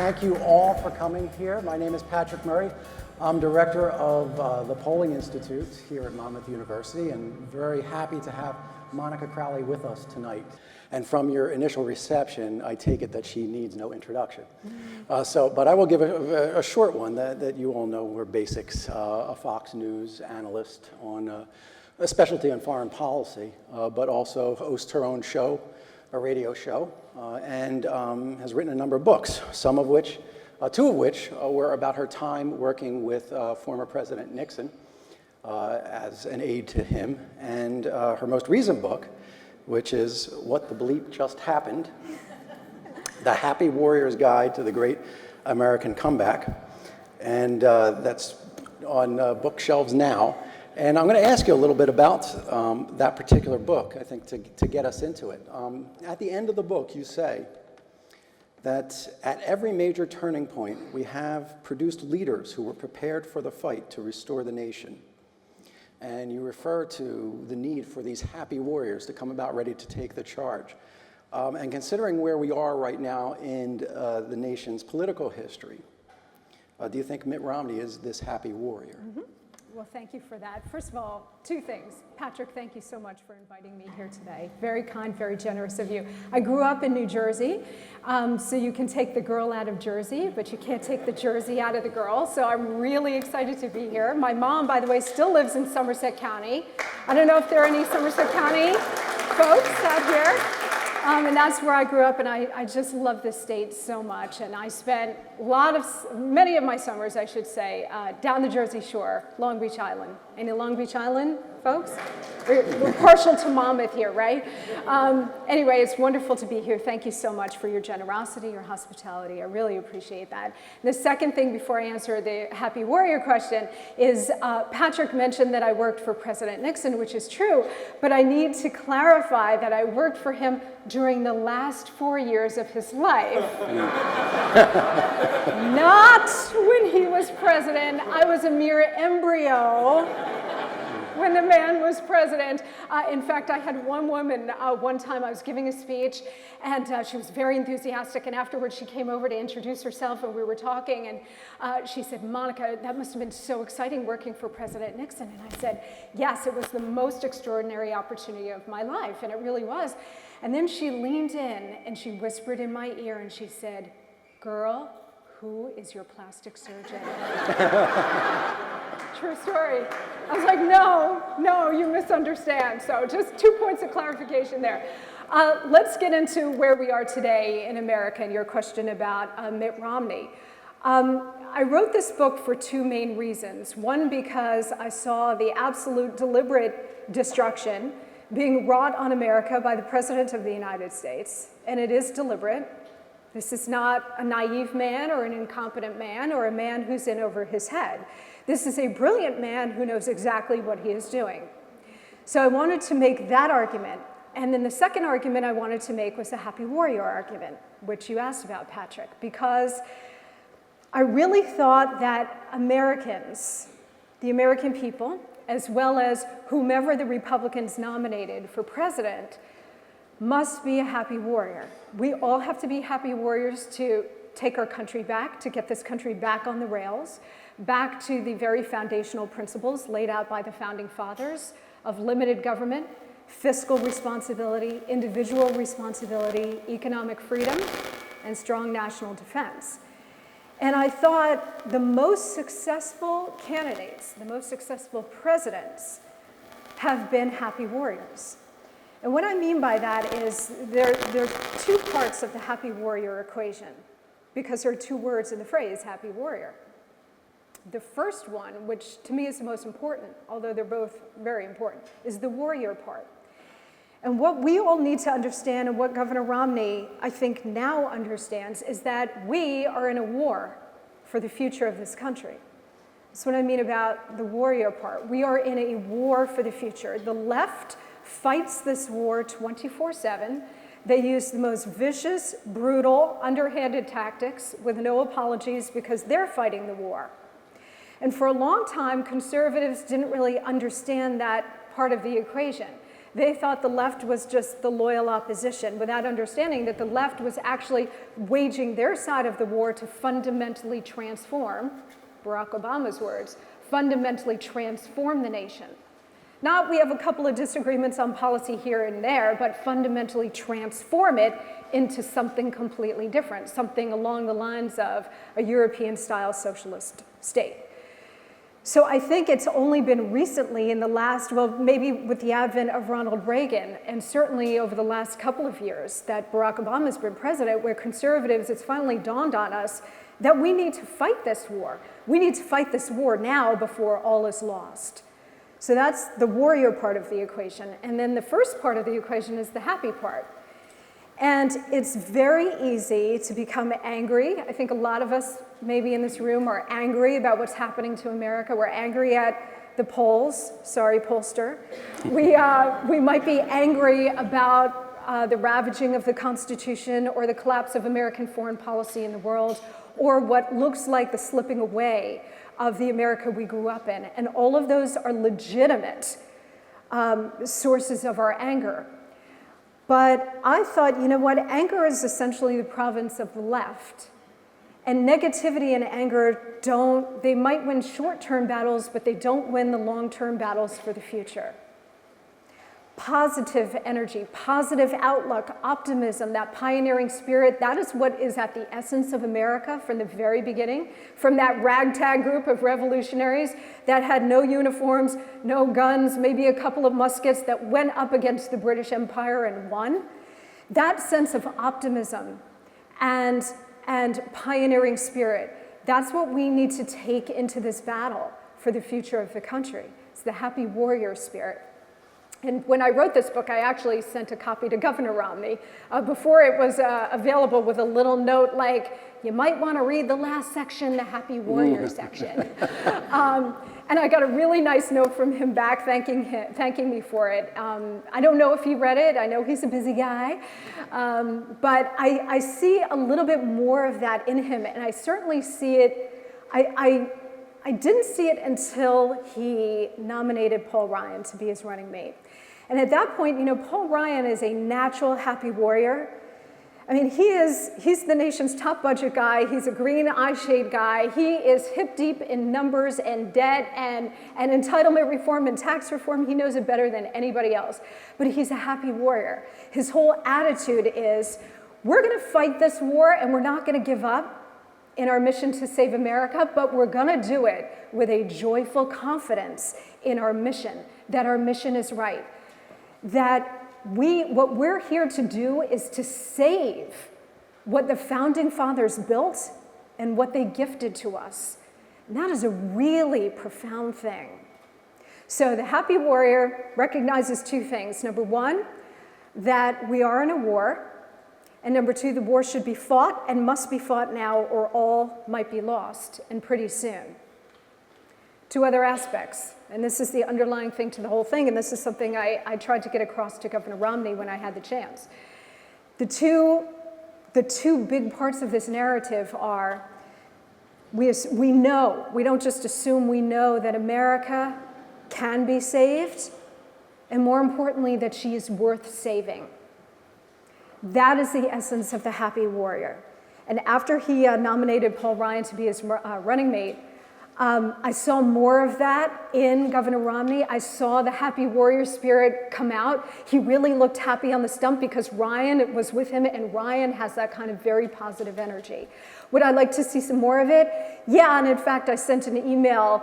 Thank you all for coming here. My name is Patrick Murray. I'm director of the Polling Institute here at Monmouth University, and very happy to have Monica Crowley with us tonight. And from your initial reception, I take it that she needs no introduction. But I will give a short one that you all know. We're basics, a Fox News analyst on a specialty in foreign policy, but also hosts her own show, a radio show, and has written a number of books, some of which, two of which were about her time working with former President Nixon as an aide to him, and her most recent book, which is What the Bleep Just Happened, The Happy Warrior's Guide to the Great American Comeback, and that's on bookshelves now. And I'm going to ask you a little bit about that particular book, I think, to get us into it. At the end of the book, you say that at every major turning point, we have produced leaders who were prepared for the fight to restore the nation. And you refer to the need for these happy warriors to come about ready to take the charge. And considering where we are right now in the nation's political history, do you think Mitt Romney is this happy warrior? Mm-hmm. Well, thank you for that. First of all, two things. Patrick, thank you so much for inviting me here today. Very kind, very generous of you. I grew up in New Jersey, so you can take the girl out of Jersey, but you can't take the Jersey out of the girl, so I'm really excited to be here. My mom, by the way, still lives in Somerset County. I don't know if there are any Somerset County folks out here. And that's where I grew up, and I just love this state so much. And I spent many of my summers, I should say, down the Jersey Shore, Long Beach Island. Any Long Beach Island folks? We're partial to Monmouth here, right? Anyway, it's wonderful to be here. Thank you so much for your generosity, your hospitality. I really appreciate that. The second thing before I answer the happy warrior question is Patrick mentioned that I worked for President Nixon, which is true, but I need to clarify that I worked for him during the last 4 years of his life. Not when he was president. I was a mere embryo when the man was president. In fact, I had one woman, one time I was giving a speech, and she was very enthusiastic, and afterwards she came over to introduce herself, and we were talking, and she said, "Monica, that must have been so exciting working for President Nixon." And I said, "Yes, it was the most extraordinary opportunity of my life," and it really was. And then she leaned in, and she whispered in my ear, and she said, "Girl, who is your plastic surgeon?" True story. I was like, no, you misunderstand. So just 2 points of clarification there. Let's get into where we are today in America and your question about Mitt Romney. I wrote this book for two main reasons. One, because I saw the absolute deliberate destruction being wrought on America by the President of the United States, and it is deliberate. This is not a naive man or an incompetent man or a man who's in over his head. This is a brilliant man who knows exactly what he is doing. So I wanted to make that argument. And then the second argument I wanted to make was the happy warrior argument, which you asked about, Patrick, because I really thought that Americans, the American people, as well as whomever the Republicans nominated for president, must be a happy warrior. We all have to be happy warriors to take our country back, to get this country back on the rails, back to the very foundational principles laid out by the founding fathers of limited government, fiscal responsibility, individual responsibility, economic freedom, and strong national defense. And I thought the most successful candidates, the most successful presidents, have been happy warriors. And what I mean by that is there are two parts of the happy warrior equation, because there are two words in the phrase happy warrior. The first one, which to me is the most important, although they're both very important, is the warrior part. And what we all need to understand, and what Governor Romney, I think, now understands, is that we are in a war for the future of this country. That's what I mean about the warrior part. We are in a war for the future. The left fights this war 24/7. They use the most vicious, brutal, underhanded tactics with no apologies because they're fighting the war. And for a long time, conservatives didn't really understand that part of the equation. They thought the left was just the loyal opposition, without understanding that the left was actually waging their side of the war to fundamentally transform, Barack Obama's words, fundamentally transform the nation. Not we have a couple of disagreements on policy here and there, but fundamentally transform it into something completely different, something along the lines of a European-style socialist state. So I think it's only been recently in the last, well, maybe with the advent of Ronald Reagan, and certainly over the last couple of years that Barack Obama's been president, where conservatives, it's finally dawned on us that we need to fight this war. We need to fight this war now before all is lost. So that's the warrior part of the equation. And then the first part of the equation is the happy part. And it's very easy to become angry. I think a lot of us maybe in this room are angry about what's happening to America. We're angry at the polls. Sorry, pollster. We might be angry about the ravaging of the Constitution or the collapse of American foreign policy in the world, or what looks like the slipping away of the America we grew up in. And all of those are legitimate sources of our anger. But I thought, you know what, anger is essentially the province of the left. And negativity and anger they might win short-term battles, but they don't win the long-term battles for the future. Positive energy, positive outlook, optimism, that pioneering spirit, that is what is at the essence of America from the very beginning, from that ragtag group of revolutionaries that had no uniforms, no guns, maybe a couple of muskets that went up against the British Empire and won. That sense of optimism and pioneering spirit, that's what we need to take into this battle for the future of the country. It's the happy warrior spirit. And when I wrote this book, I actually sent a copy to Governor Romney before it was available, with a little note like, you might want to read the last section, the Happy Warrior section. And I got a really nice note from him back thanking me for it. I don't know if he read it. I know he's a busy guy. But I see a little bit more of that in him, and I certainly see it. I didn't see it until he nominated Paul Ryan to be his running mate. And at that point, you know, Paul Ryan is a natural happy warrior. I mean, he's the nation's top budget guy. He's a green eye shade guy. He is hip deep in numbers and debt and entitlement reform and tax reform. He knows it better than anybody else. But he's a happy warrior. His whole attitude is, we're going to fight this war and we're not going to give up in our mission to save America, but we're going to do it with a joyful confidence in our mission, that our mission is right, that what we're here to do is to save what the founding fathers built and what they gifted to us. And that is a really profound thing. So the happy warrior recognizes two things. Number one, that we are in a war. And number two, the war should be fought and must be fought now, or all might be lost, and pretty soon. Two other aspects, and this is the underlying thing to the whole thing, and this is something I tried to get across to Governor Romney when I had the chance. The two big parts of this narrative are, we know, we don't just assume, we know that America can be saved, and more importantly, that she is worth saving. That is the essence of the happy warrior. And after he nominated Paul Ryan to be his running mate, I saw more of that in Governor Romney. I saw the happy warrior spirit come out. He really looked happy on the stump because Ryan was with him, and Ryan has that kind of very positive energy. Would I like to see some more of it? Yeah, and in fact, I sent an email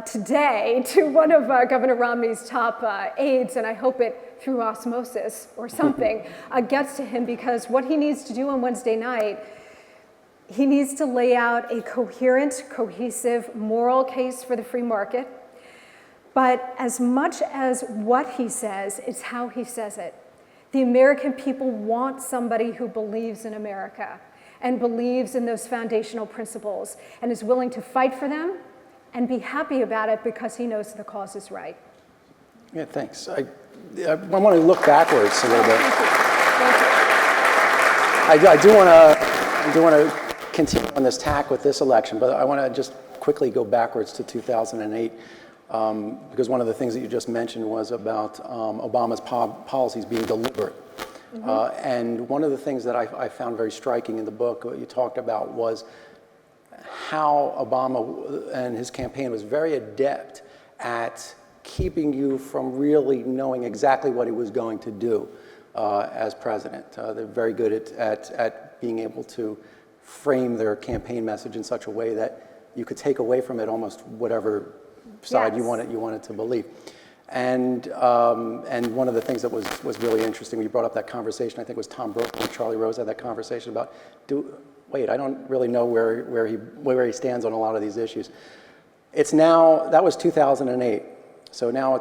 today to one of Governor Romney's top aides, and I hope it, through osmosis or something, gets to him, because what he needs to do on Wednesday night, he needs to lay out a coherent, cohesive, moral case for the free market. But as much as what he says, it's how he says it. The American people want somebody who believes in America and believes in those foundational principles and is willing to fight for them and be happy about it because he knows the cause is right. Yeah, thanks. I want to look backwards a little bit. Thank you. I do want to continue on this tack with this election, but I want to just quickly go backwards to 2008. because one of the things that you just mentioned was about Obama's policies being deliberate. And one of the things that I found very striking in the book, what you talked about, was how Obama and his campaign was very adept at keeping you from really knowing exactly what he was going to do as president. They're very good at being able to frame their campaign message in such a way that you could take away from it almost whatever side you wanted to believe. And one of the things that was really interesting, when you brought up that conversation, I think it was Tom Brooks and Charlie Rose had that conversation about, I don't really know where he stands on a lot of these issues. It's now, that was 2008. So now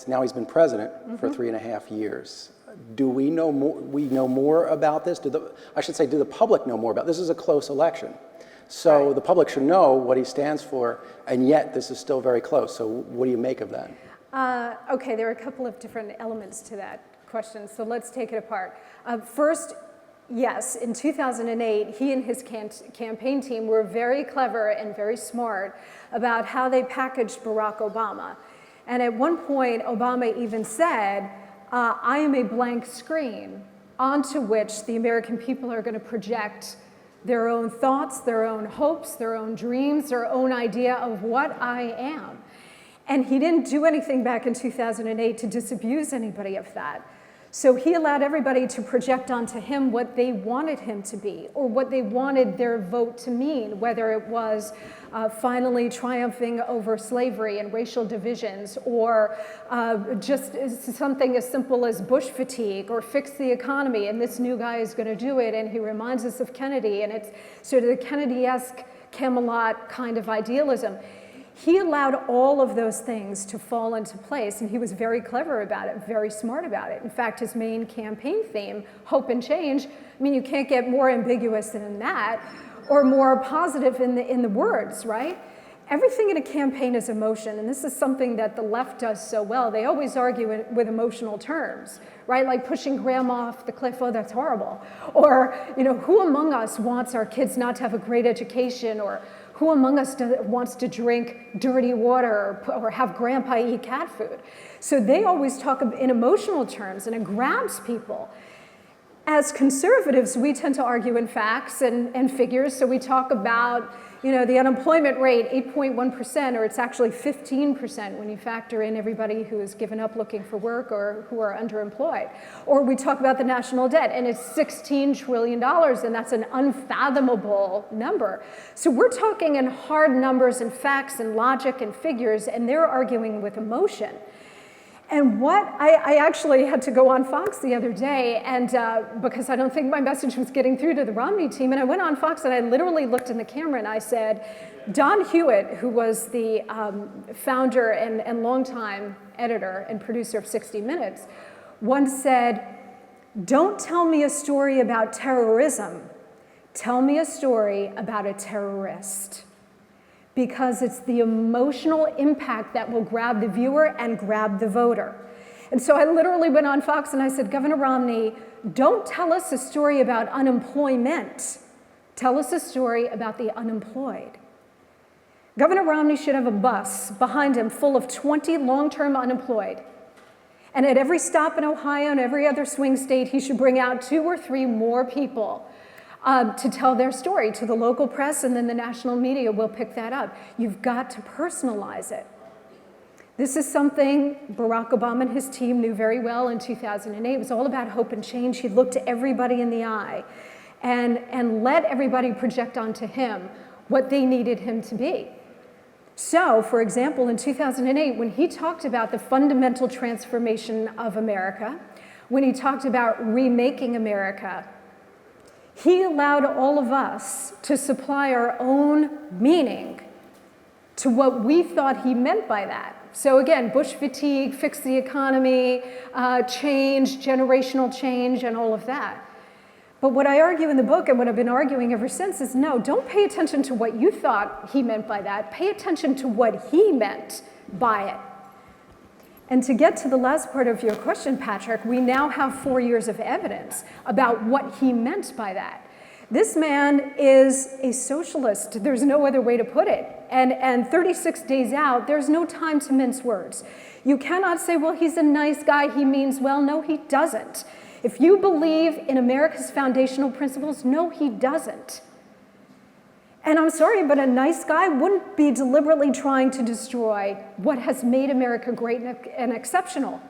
now he's been president for 3.5 years. Do we know more? We know more about this? Do the public know more about this? This is a close election. So the public should know what he stands for, and yet this is still very close. So what do you make of that? Okay, there are a couple of different elements to that question, so let's take it apart. First, yes, in 2008, he and his campaign team were very clever and very smart about how they packaged Barack Obama. And at one point, Obama even said, I am a blank screen onto which the American people are going to project their own thoughts, their own hopes, their own dreams, their own idea of what I am. And he didn't do anything back in 2008 to disabuse anybody of that. So he allowed everybody to project onto him what they wanted him to be, or what they wanted their vote to mean, whether it was finally triumphing over slavery and racial divisions, or just something as simple as Bush fatigue, or fix the economy, and this new guy is going to do it, and he reminds us of Kennedy, and it's sort of the Kennedy-esque Camelot kind of idealism. He allowed all of those things to fall into place, and he was very clever about it, very smart about it. In fact, his main campaign theme, hope and change, I mean, you can't get more ambiguous than that, or more positive in the words, right? Everything in a campaign is emotion, and this is something that the left does so well. They always argue with emotional terms, right? Like pushing grandma off the cliff, oh, that's horrible. Or, who among us wants our kids not to have a great education, or who among us wants to drink dirty water or have grandpa eat cat food? So they always talk in emotional terms, and it grabs people. As conservatives, we tend to argue in facts and figures, so we talk about the unemployment rate, 8.1%, or it's actually 15% when you factor in everybody who has given up looking for work or who are underemployed. Or we talk about the national debt, and it's $16 trillion, and that's an unfathomable number. So we're talking in hard numbers and facts and logic and figures, and they're arguing with emotion. And I actually had to go on Fox the other day, and because I don't think my message was getting through to the Romney team, and I went on Fox and I literally looked in the camera and I said, Don Hewitt, who was the founder and longtime editor and producer of 60 Minutes, once said, don't tell me a story about terrorism, tell me a story about a terrorist. Because it's the emotional impact that will grab the viewer and grab the voter. And so I literally went on Fox and I said, Governor Romney, don't tell us a story about unemployment. Tell us a story about the unemployed. Governor Romney should have a bus behind him full of 20 long-term unemployed. And at every stop in Ohio and every other swing state, he should bring out 2 or 3 more people to tell their story to the local press, and then the national media will pick that up. You've got to personalize it. This is something Barack Obama and his team knew very well in 2008. It was all about hope and change. He looked to everybody in the eye and let everybody project onto him what they needed him to be. So, for example, in 2008, when he talked about the fundamental transformation of America, when he talked about remaking America, he allowed all of us to supply our own meaning to what we thought he meant by that. So again, Bush fatigue, fix the economy, change, generational change, and all of that. But what I argue in the book, and what I've been arguing ever since, is no, don't pay attention to what you thought he meant by that. Pay attention to what he meant by it. And to get to the last part of your question, Patrick, we now have 4 years of evidence about what he meant by that. This man is a socialist. There's no other way to put it. And 36 days out, there's no time to mince words. You cannot say, well, he's a nice guy, he means well. No, he doesn't. If you believe in America's foundational principles, no, he doesn't. And I'm sorry, but a nice guy wouldn't be deliberately trying to destroy what has made America great and exceptional.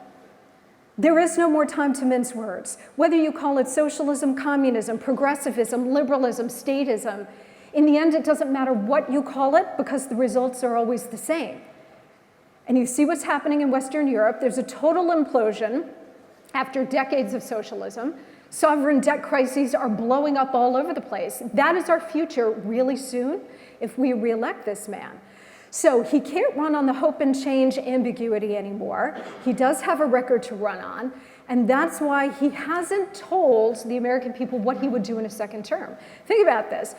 There is no more time to mince words. Whether you call it socialism, communism, progressivism, liberalism, statism, in the end, it doesn't matter what you call it because the results are always the same. And you see what's happening in Western Europe. There's a total implosion after decades of socialism. Sovereign debt crises are blowing up all over the place. That is our future really soon if we reelect this man. So he can't run on the hope and change ambiguity anymore. He does have a record to run on, and that's why he hasn't told the American people what he would do in a second term. Think about this.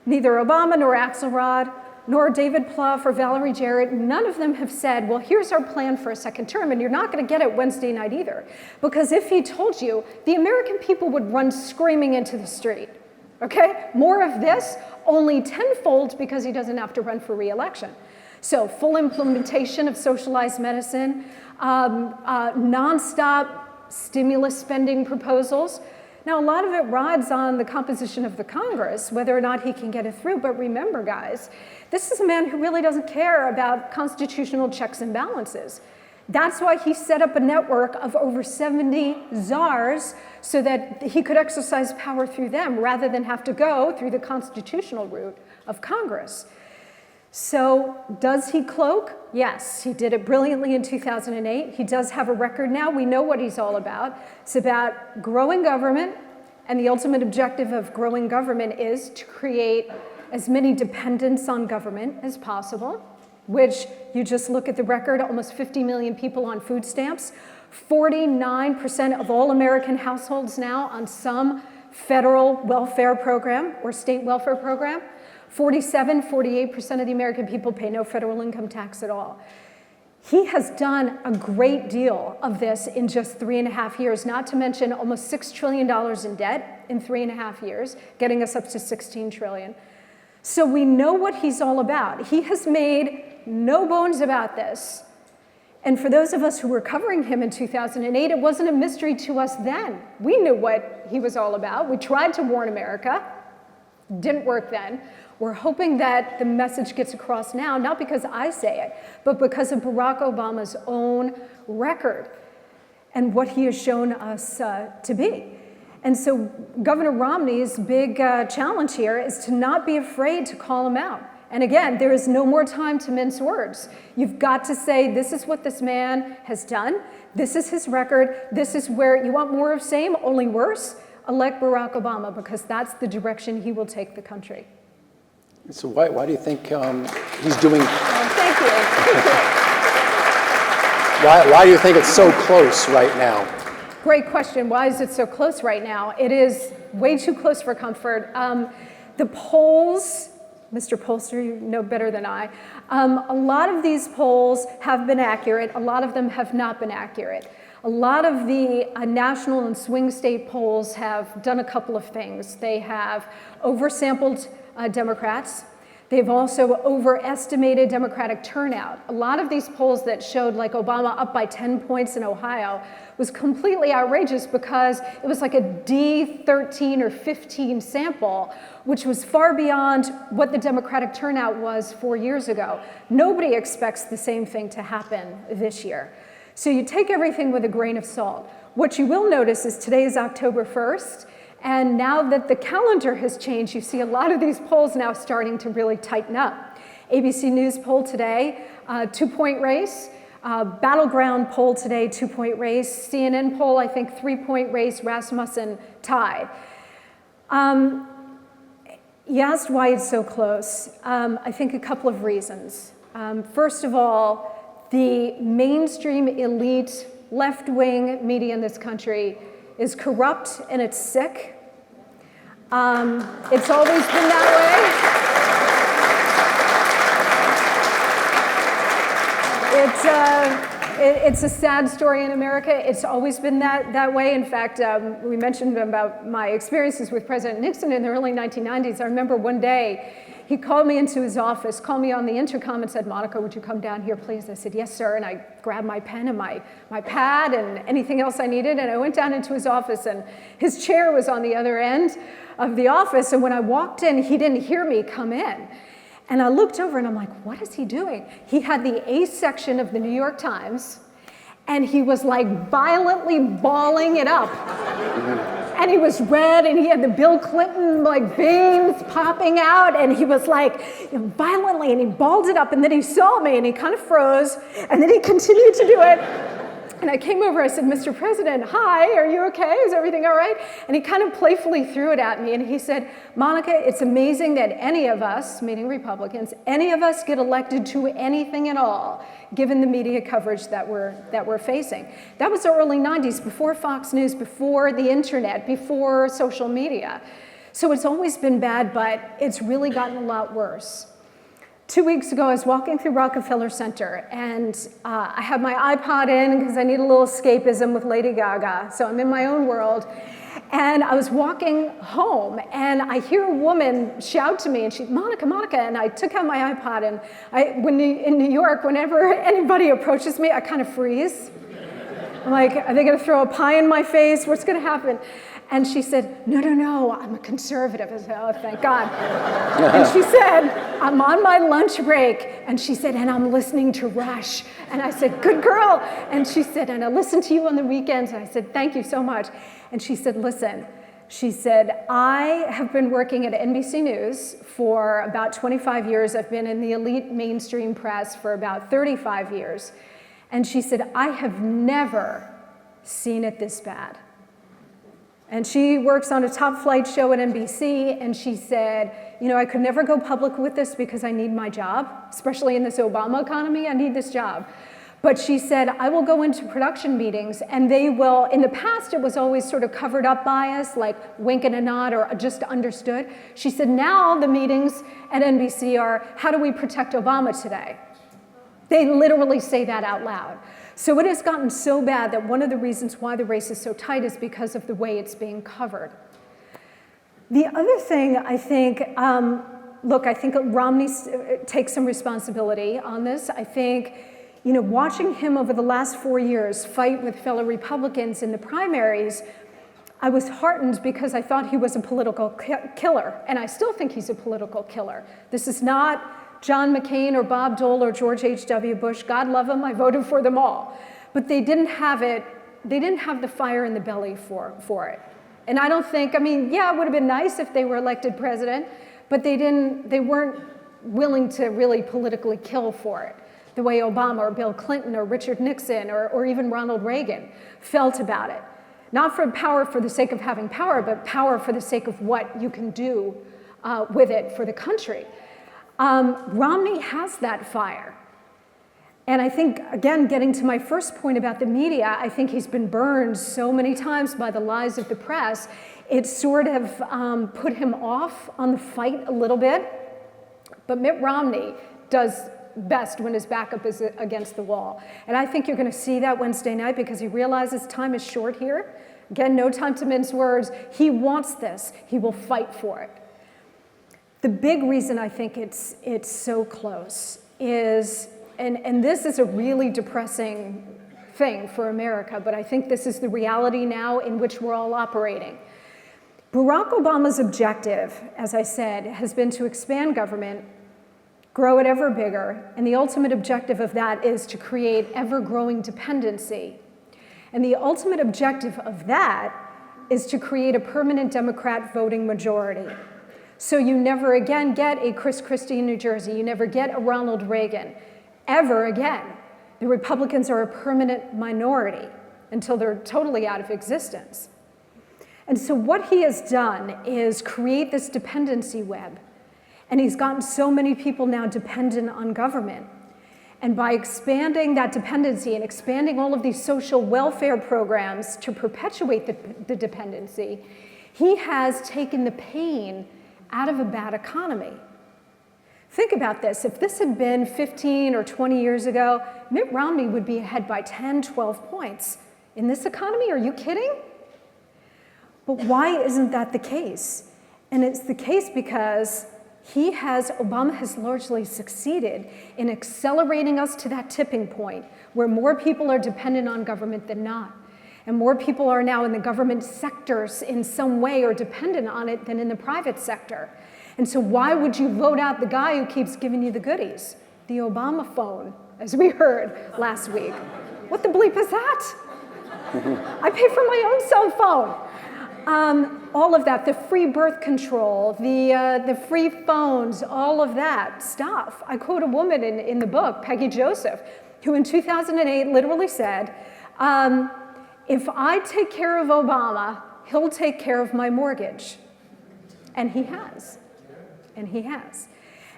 Neither Obama nor Axelrod nor David Plouffe or Valerie Jarrett, none of them have said, well, here's our plan for a second term, and you're not going to get it Wednesday night either. Because if he told you, the American people would run screaming into the street. Okay? More of this, only tenfold because he doesn't have to run for re-election. So full implementation of socialized medicine, nonstop stimulus spending proposals. Now, a lot of it rides on the composition of the Congress, whether or not he can get it through. But remember, guys, this is a man who really doesn't care about constitutional checks and balances. That's why he set up a network of over 70 czars so that he could exercise power through them rather than have to go through the constitutional route of Congress. So does he cloak? Yes, he did it brilliantly in 2008. He does have a record now. We know what he's all about. It's about growing government, and the ultimate objective of growing government is to create as many dependents on government as possible, which you just look at the record, almost 50 million people on food stamps, 49% of all American households now on some federal welfare program or state welfare program. 48% of the American people pay no federal income tax at all. He has done a great deal of this in just 3.5 years, not to mention almost $6 trillion in debt in 3.5 years, getting us up to $16 trillion. So we know what he's all about. He has made no bones about this. And for those of us who were covering him in 2008, it wasn't a mystery to us then. We knew what he was all about. We tried to warn America. Didn't work then. We're hoping that the message gets across now, not because I say it, but because of Barack Obama's own record and what he has shown us to be. And so Governor Romney's big challenge here is to not be afraid to call him out. And again, there is no more time to mince words. You've got to say, this is what this man has done. This is his record. This is where you want more of same, only worse. Elect Barack Obama, because that's the direction he will take the country. So why do you think he's doing? Thank you. Why do you think it's so close right now? Great question. Why is it so close right now? It is way too close for comfort. The polls, Mr. Pollster, you know better than I, a lot of these polls have been accurate. A lot of them have not been accurate. A lot of the national and swing state polls have done a couple of things. They have oversampled Democrats. They've also overestimated Democratic turnout. A lot of these polls that showed like Obama up by 10 points in Ohio was completely outrageous because it was like a D13 or 15 sample, which was far beyond what the Democratic turnout was 4 years ago. Nobody expects the same thing to happen this year. So you take everything with a grain of salt. What you will notice is today is October 1st, and now that the calendar has changed, you see a lot of these polls now starting to really tighten up. ABC News poll today, 2-point race. Battleground poll today, 2-point race. CNN poll, I think 3-point race, Rasmussen tied. You asked why it's so close. I think a couple of reasons. First of all, the mainstream elite left-wing media in this country is corrupt and it's sick. It's always been that way. it's a sad story in America. It's always been that way. In fact, we mentioned about my experiences with President Nixon in the early 1990s. I remember one day he called me into his office, called me on the intercom and said, "Monica, would you come down here, please?" I said, "Yes, sir." And I grabbed my pen and my pad and anything else I needed. And I went down into his office, and his chair was on the other end of the office. And when I walked in, he didn't hear me come in. And I looked over and I'm like, what is he doing? He had the A section of the New York Times, and he was like violently balling it up. And he was red, and he had the Bill Clinton like veins popping out, and he was like violently, and he balled it up, and then he saw me and he kind of froze, and then he continued to do it. And I came over, I said, "Mr. President, hi, are you okay? Is everything all right?" And he kind of playfully threw it at me, and he said, "Monica, it's amazing that any of us," meaning Republicans, "any of us get elected to anything at all, given the media coverage that we're facing." That was the early 90s, before Fox News, before the internet, before social media. So it's always been bad, but it's really gotten a lot worse. 2 weeks ago, I was walking through Rockefeller Center, and I have my iPod in because I need a little escapism with Lady Gaga, so I'm in my own world. And I was walking home, and I hear a woman shout to me, and she's, "Monica, Monica," and I took out my iPod, and in New York, whenever anybody approaches me, I kind of freeze. I'm like, are they gonna throw a pie in my face? What's gonna happen? And she said, no, I'm a conservative. I said, oh, thank God. And she said, "I'm on my lunch break." And she said, "And I'm listening to Rush." And I said, "Good girl." And she said, "And I listen to you on the weekends." And I said, "Thank you so much." And she said, "Listen," she said, "I have been working at NBC News for about 25 years. I've been in the elite mainstream press for about 35 years. And she said, I have never seen it this bad." And she works on a top flight show at NBC, and she said, "I could never go public with this because I need my job, especially in this Obama economy, I need this job." But she said, "I will go into production meetings, and they will," in the past it was always sort of covered up bias, like wink and a nod or just understood. She said, "Now the meetings at NBC are, how do we protect Obama today?" They literally say that out loud. So it has gotten so bad that one of the reasons why the race is so tight is because of the way it's being covered. The other thing I think, I think Romney takes some responsibility on this. I think, watching him over the last 4 years fight with fellow Republicans in the primaries, I was heartened because I thought he was a political killer, and I still think he's a political killer. This is not John McCain or Bob Dole or George H.W. Bush. God love them, I voted for them all. But they didn't have it, they didn't have the fire in the belly for it. And I don't think, it would have been nice if they were elected president, but they weren't willing to really politically kill for it, the way Obama or Bill Clinton or Richard Nixon or even Ronald Reagan felt about it. Not for power for the sake of having power, but power for the sake of what you can do with it for the country. Romney has that fire. And I think, again, getting to my first point about the media, I think he's been burned so many times by the lies of the press. It sort of put him off on the fight a little bit. But Mitt Romney does best when his backup is against the wall. And I think you're going to see that Wednesday night because he realizes time is short here. Again, no time to mince words. He wants this. He will fight for it. The big reason I think it's so close is, and this is a really depressing thing for America, but I think this is the reality now in which we're all operating. Barack Obama's objective, as I said, has been to expand government, grow it ever bigger, and the ultimate objective of that is to create ever-growing dependency. And the ultimate objective of that is to create a permanent Democrat voting majority. So you never again get a Chris Christie in New Jersey. You never get a Ronald Reagan, ever again. The Republicans are a permanent minority until they're totally out of existence. And so what he has done is create this dependency web. And he's gotten so many people now dependent on government. And by expanding that dependency and expanding all of these social welfare programs to perpetuate the dependency, he has taken the pain out of a bad economy. Think about this. If this had been 15 or 20 years ago, Mitt Romney would be ahead by 10, 12 points. In this economy, are you kidding? But why isn't that the case? And it's the case because Obama has largely succeeded in accelerating us to that tipping point where more people are dependent on government than not. And more people are now in the government sectors in some way or dependent on it than in the private sector. And so why would you vote out the guy who keeps giving you the goodies? The Obama phone, as we heard last week. What the bleep is that? I pay for my own cell phone. All of that, the free birth control, the free phones, all of that stuff. I quote a woman in the book, Peggy Joseph, who in 2008 literally said, if I take care of Obama, he'll take care of my mortgage. And he has. And he has.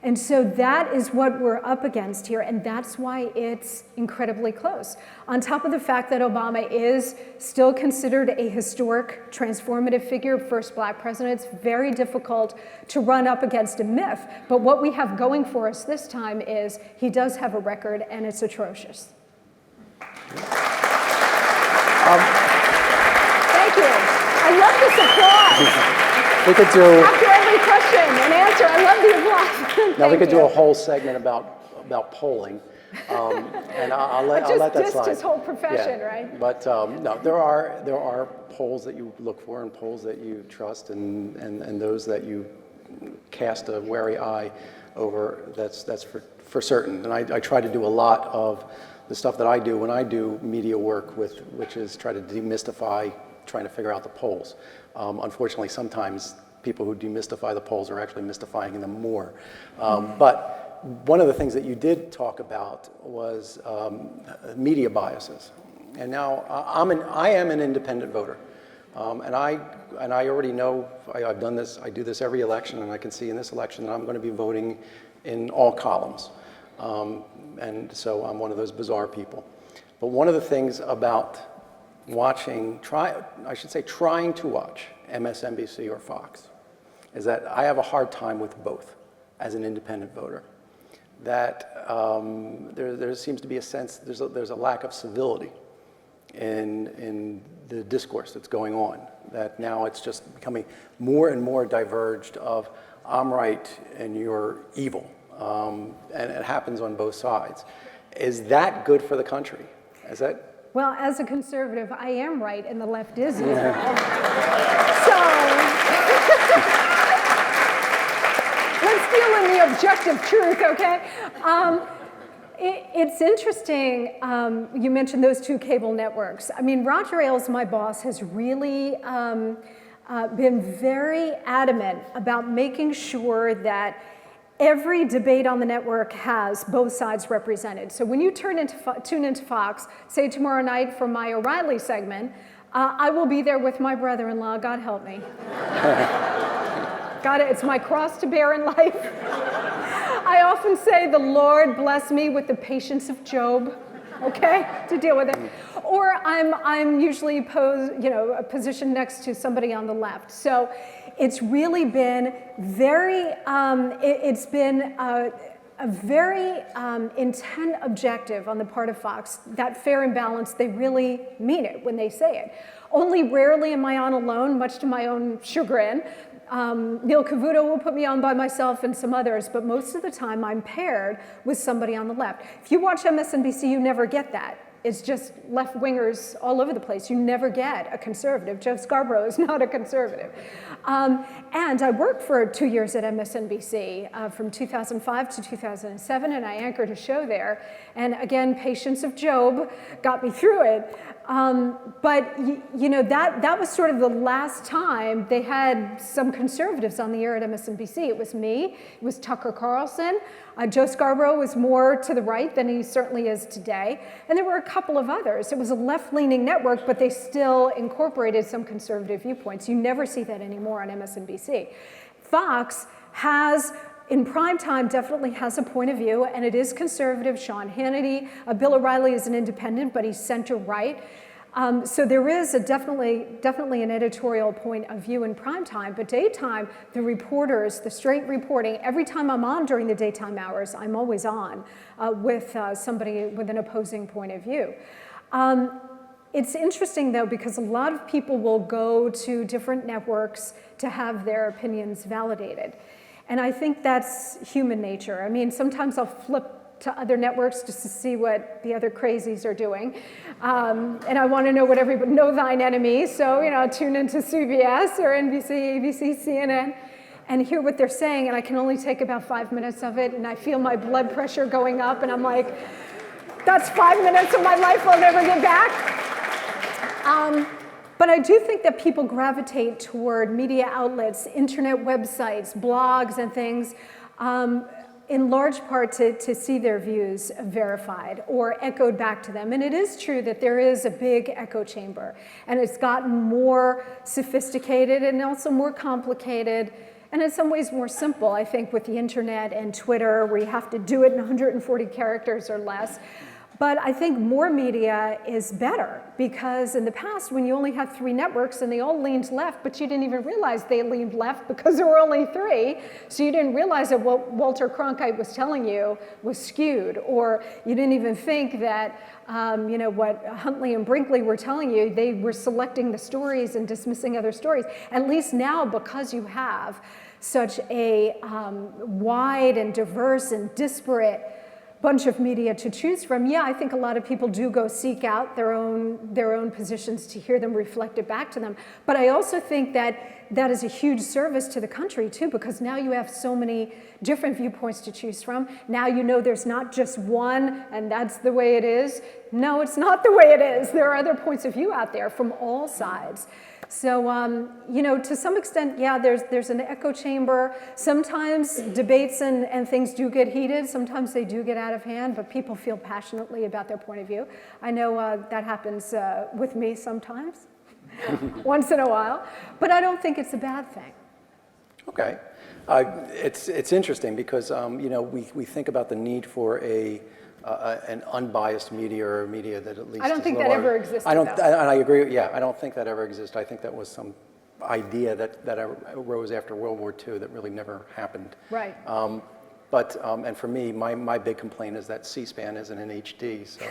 And so that is what we're up against here, and that's why it's incredibly close. On top of the fact that Obama is still considered a historic, transformative figure, first black president, it's very difficult to run up against a myth. But what we have going for us this time is he does have a record, and it's atrocious. Thank you. I love this applause. We could do, after every question and answer, I love the applause. now we could do a whole segment about polling, and I'll let that slide. Just whole profession, right? But no, there are polls that you look for and polls that you trust and those that you cast a wary eye over. That's for certain. And I try to do a lot of the stuff that I do when I do media work which is try to demystify, trying to figure out the polls. Unfortunately, sometimes people who demystify the polls are actually mystifying them more. But one of the things that you did talk about was media biases. And now I am an independent voter. And I already know, I've done this, I do this every election, and I can see in this election that I'm going to be voting in all columns. And so I'm one of those bizarre people. But one of the things about trying to watch MSNBC or Fox is that I have a hard time with both as an independent voter. That there seems to be a sense, there's a lack of civility in the discourse that's going on. That now it's just becoming more and more diverged of I'm right and you're evil. And it happens on both sides. Is that good for the country? Is that? Well, as a conservative, I am right and the left isn't. So let's deal in the objective truth, okay? It's interesting, you mentioned those two cable networks. I mean, Roger Ailes, my boss, has really been very adamant about making sure that every debate on the network has both sides represented. So when you tune into Fox, say tomorrow night for my O'Reilly segment, I will be there with my brother-in-law, God help me. It's my cross to bear in life. I often say the Lord bless me with the patience of Job, okay, to deal with it. Or I'm usually positioned next to somebody on the left. So it's really been very, it's been a very intent objective on the part of Fox, that fair and balanced, they really mean it when they say it. Only rarely am I on alone, much to my own chagrin. Neil Cavuto will put me on by myself and some others, but most of the time I'm paired with somebody on the left. If you watch MSNBC, you never get that. It's just left-wingers all over the place. You never get a conservative. Joe Scarborough is not a conservative. And I worked for 2 years at MSNBC from 2005 to 2007, and I anchored a show there. And again, patience of Job got me through it. But that was sort of the last time they had some conservatives on the air at MSNBC. It was me, it was Tucker Carlson. Joe Scarborough was more to the right than he certainly is today. And there were a couple of others. It was a left-leaning network, but they still incorporated some conservative viewpoints. You never see that anymore on MSNBC. Fox has, in prime time, definitely has a point of view, and it is conservative. Sean Hannity, Bill O'Reilly is an independent, but he's center-right. So there is definitely an editorial point of view in prime time, but daytime, the reporters, the straight reporting, every time I'm on during the daytime hours, I'm always on with somebody with an opposing point of view. It's interesting though, because a lot of people will go to different networks to have their opinions validated. And I think that's human nature. I mean, sometimes I'll flip to other networks just to see what the other crazies are doing. And I want to know what everybody, know thine enemy. So, you know, tune into CBS or NBC, ABC, CNN, and hear what they're saying. And I can only take about 5 minutes of it. And I feel my blood pressure going up. And I'm like, that's 5 minutes of my life I'll never get back. But I do think that people gravitate toward media outlets, internet websites, blogs, and things, in large part to see their views verified or echoed back to them. And it is true that there is a big echo chamber, and it's gotten more sophisticated and also more complicated, and in some ways more simple, I think, with the internet and Twitter, where you have to do it in 140 characters or less. But I think more media is better, because in the past, when you only had 3 networks and they all leaned left, but you didn't even realize they leaned left because there were only 3, so you didn't realize that what Walter Cronkite was telling you was skewed, or you didn't even think that you know, what Huntley and Brinkley were telling you, they were selecting the stories and dismissing other stories. At least now, because you have such a wide and diverse and disparate bunch of media to choose from, yeah, I think a lot of people do go seek out their own positions to hear them reflected back to them. But I also think that that is a huge service to the country too, because now you have so many different viewpoints to choose from. Now you know there's not just one and that's the way it is. No, it's not the way it is. There are other points of view out there from all sides. So, you know, to some extent, yeah, there's an echo chamber. Sometimes debates and things do get heated. Sometimes they do get out of hand, but people feel passionately about their point of view. I know that happens with me sometimes, once in a while, but I don't think it's a bad thing. Okay. It's interesting because, you know, we think about the need for an unbiased media, or a media that at least I don't think that ever existed. I agree. Yeah, I don't think that ever existed. I think that was some idea that arose after World War II that really never happened. Right. And for me, my big complaint is that C-SPAN isn't in HD, so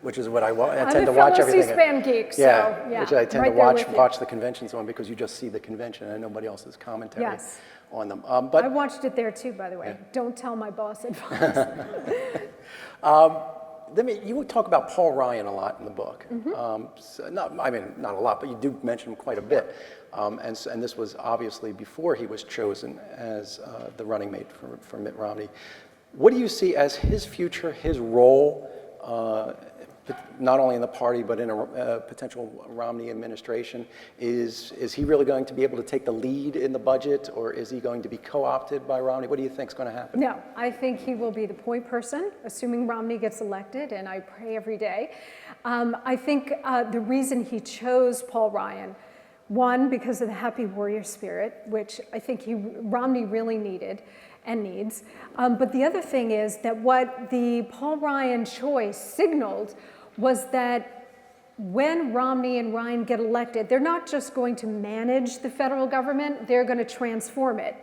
which is what I tend to watch everything. I'm a fellow C-SPAN geek, so yeah, which I tend right to watch the conventions on, because you just see the convention and nobody else's commentary on them. But I watched it there too, by the way. Yeah. Don't tell my boss advice. You talk about Paul Ryan a lot in the book. Mm-hmm. Not a lot, but you do mention him quite a bit. And this was obviously before he was chosen as the running mate for Mitt Romney. What do you see as his future, his role, not only in the party, but in a potential Romney administration? Is he really going to be able to take the lead in the budget, or is he going to be co-opted by Romney? What do you think is going to happen? No, I think he will be the point person, assuming Romney gets elected, and I pray every day. I think the reason he chose Paul Ryan, one, because of the happy warrior spirit, which I think Romney really needed and needs. But the other thing is that what the Paul Ryan choice signaled was that when Romney and Ryan get elected, they're not just going to manage the federal government, they're going to transform it.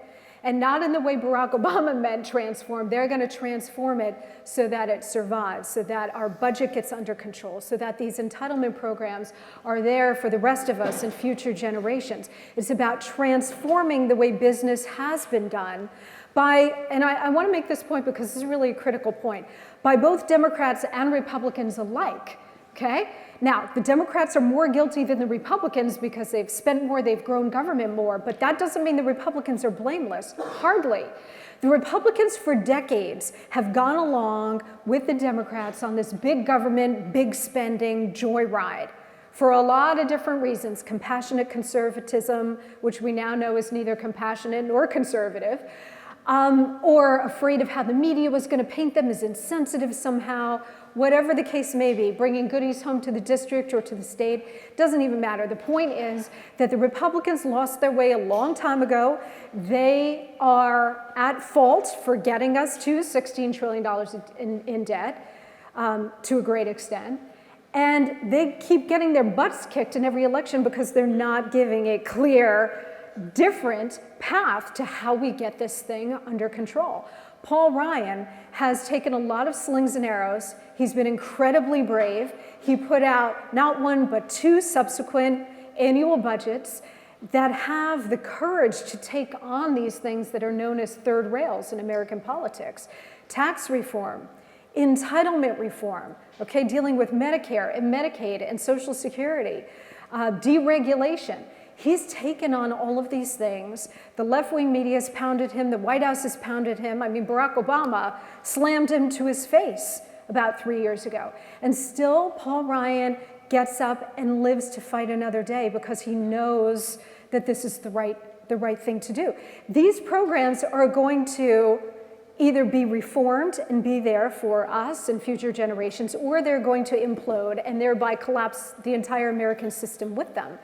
And not in the way Barack Obama meant transform, they're going to transform it so that it survives, so that our budget gets under control, so that these entitlement programs are there for the rest of us and future generations. It's about transforming the way business has been done and I want to make this point because this is really a critical point, by both Democrats and Republicans alike, okay? Now, the Democrats are more guilty than the Republicans because they've spent more, they've grown government more, but that doesn't mean the Republicans are blameless, hardly. The Republicans for decades have gone along with the Democrats on this big government, big spending joyride for a lot of different reasons. Compassionate conservatism, which we now know is neither compassionate nor conservative, or afraid of how the media was going to paint them as insensitive somehow. Whatever the case may be, bringing goodies home to the district or to the state, doesn't even matter. The point is that the Republicans lost their way a long time ago. They are at fault for getting us to $16 trillion in debt to a great extent. And they keep getting their butts kicked in every election because they're not giving a clear, different path to how we get this thing under control. Paul Ryan has taken a lot of slings and arrows. He's been incredibly brave. He put out not one, but 2 subsequent annual budgets that have the courage to take on these things that are known as third rails in American politics. Tax reform, entitlement reform, okay, dealing with Medicare and Medicaid and Social Security, deregulation. He's taken on all of these things. The left-wing media has pounded him. The White House has pounded him. I mean, Barack Obama slammed him to his face about 3 years ago. And still, Paul Ryan gets up and lives to fight another day because he knows that this is the right thing to do. These programs are going to either be reformed and be there for us and future generations, or they're going to implode and thereby collapse the entire American system with them.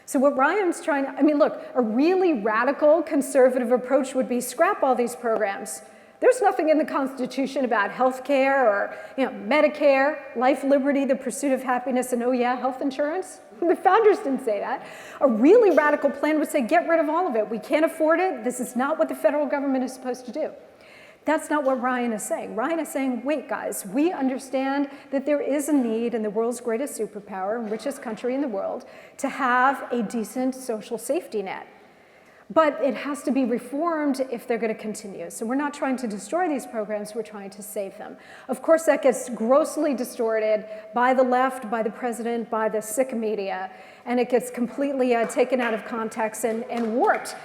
So what Ryan's trying to, I mean, look, a really radical conservative approach would be scrap all these programs. There's nothing in the Constitution about health care or Medicare, life, liberty, the pursuit of happiness, and oh yeah, health insurance. The founders didn't say that. A really radical plan would say, get rid of all of it. We can't afford it. This is not what the federal government is supposed to do. That's not what Ryan is saying. Ryan is saying, wait, guys, we understand that there is a need in the world's greatest superpower and richest country in the world to have a decent social safety net. But it has to be reformed if they're going to continue. So we're not trying to destroy these programs, we're trying to save them. Of course, that gets grossly distorted by the left, by the president, by the sick media, and it gets completely taken out of context and warped.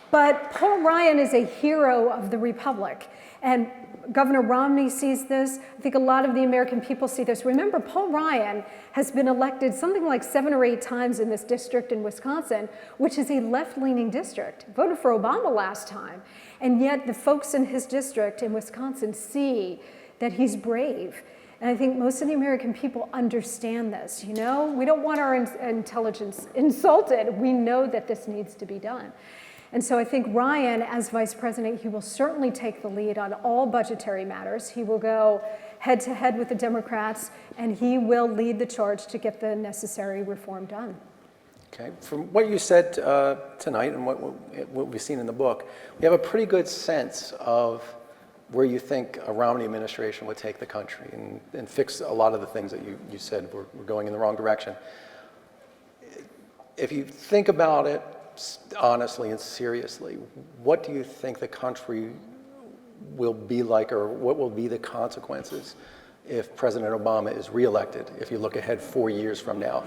But Paul Ryan is a hero of the Republic. And Governor Romney sees this. I think a lot of the American people see this. Remember, Paul Ryan has been elected something like 7 or 8 times in this district in Wisconsin, which is a left-leaning district. Voted for Obama last time. And yet the folks in his district in Wisconsin see that he's brave. And I think most of the American people understand this. We don't want our intelligence insulted. We know that this needs to be done. And so I think Ryan, as vice president, he will certainly take the lead on all budgetary matters. He will go head to head with the Democrats, and he will lead the charge to get the necessary reform done. Okay, from what you said tonight and what we've seen in the book, we have a pretty good sense of where you think a Romney administration would take the country and fix a lot of the things that you said were going in the wrong direction. If you think about it honestly and seriously, what do you think the country will be like, or what will be the consequences if President Obama is reelected, if you look ahead 4 years from now?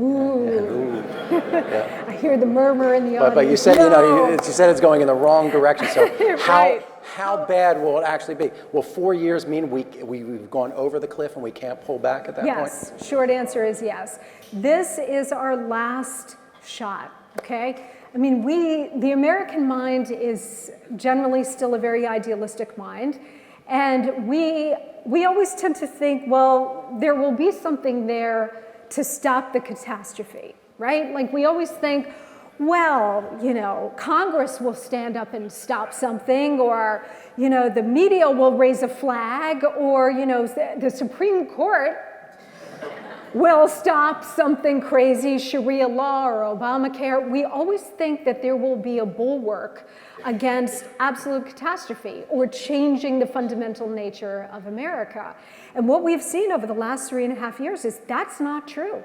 Ooh. Yeah. I hear the murmur in the audience. But you said, you said it's going in the wrong direction. So Right. how bad will it actually be? Will 4 years mean we've gone over the cliff and we can't pull back at that point? Yes, short answer is yes. This is our last shot. Okay? I mean, the American mind is generally still a very idealistic mind. And we always tend to think, well, there will be something there to stop the catastrophe, right? Like we always think, well, Congress will stand up and stop something, or, the media will raise a flag, or, the Supreme Court will stop something crazy, Sharia law or Obamacare. We always think that there will be a bulwark against absolute catastrophe or changing the fundamental nature of America. And what we've seen over the last 3.5 years is that's not true.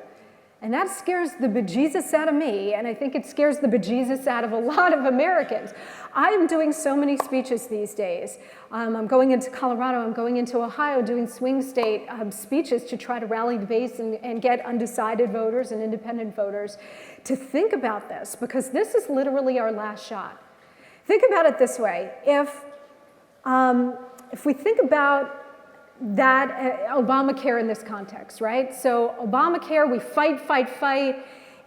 And that scares the bejesus out of me, and I think it scares the bejesus out of a lot of Americans. I am doing so many speeches these days. I'm going into Colorado, I'm going into Ohio, doing swing state speeches to try to rally the base and get undecided voters and independent voters to think about this, because this is literally our last shot. Think about it this way. If we think about that Obamacare in this context, right? So Obamacare, we fight.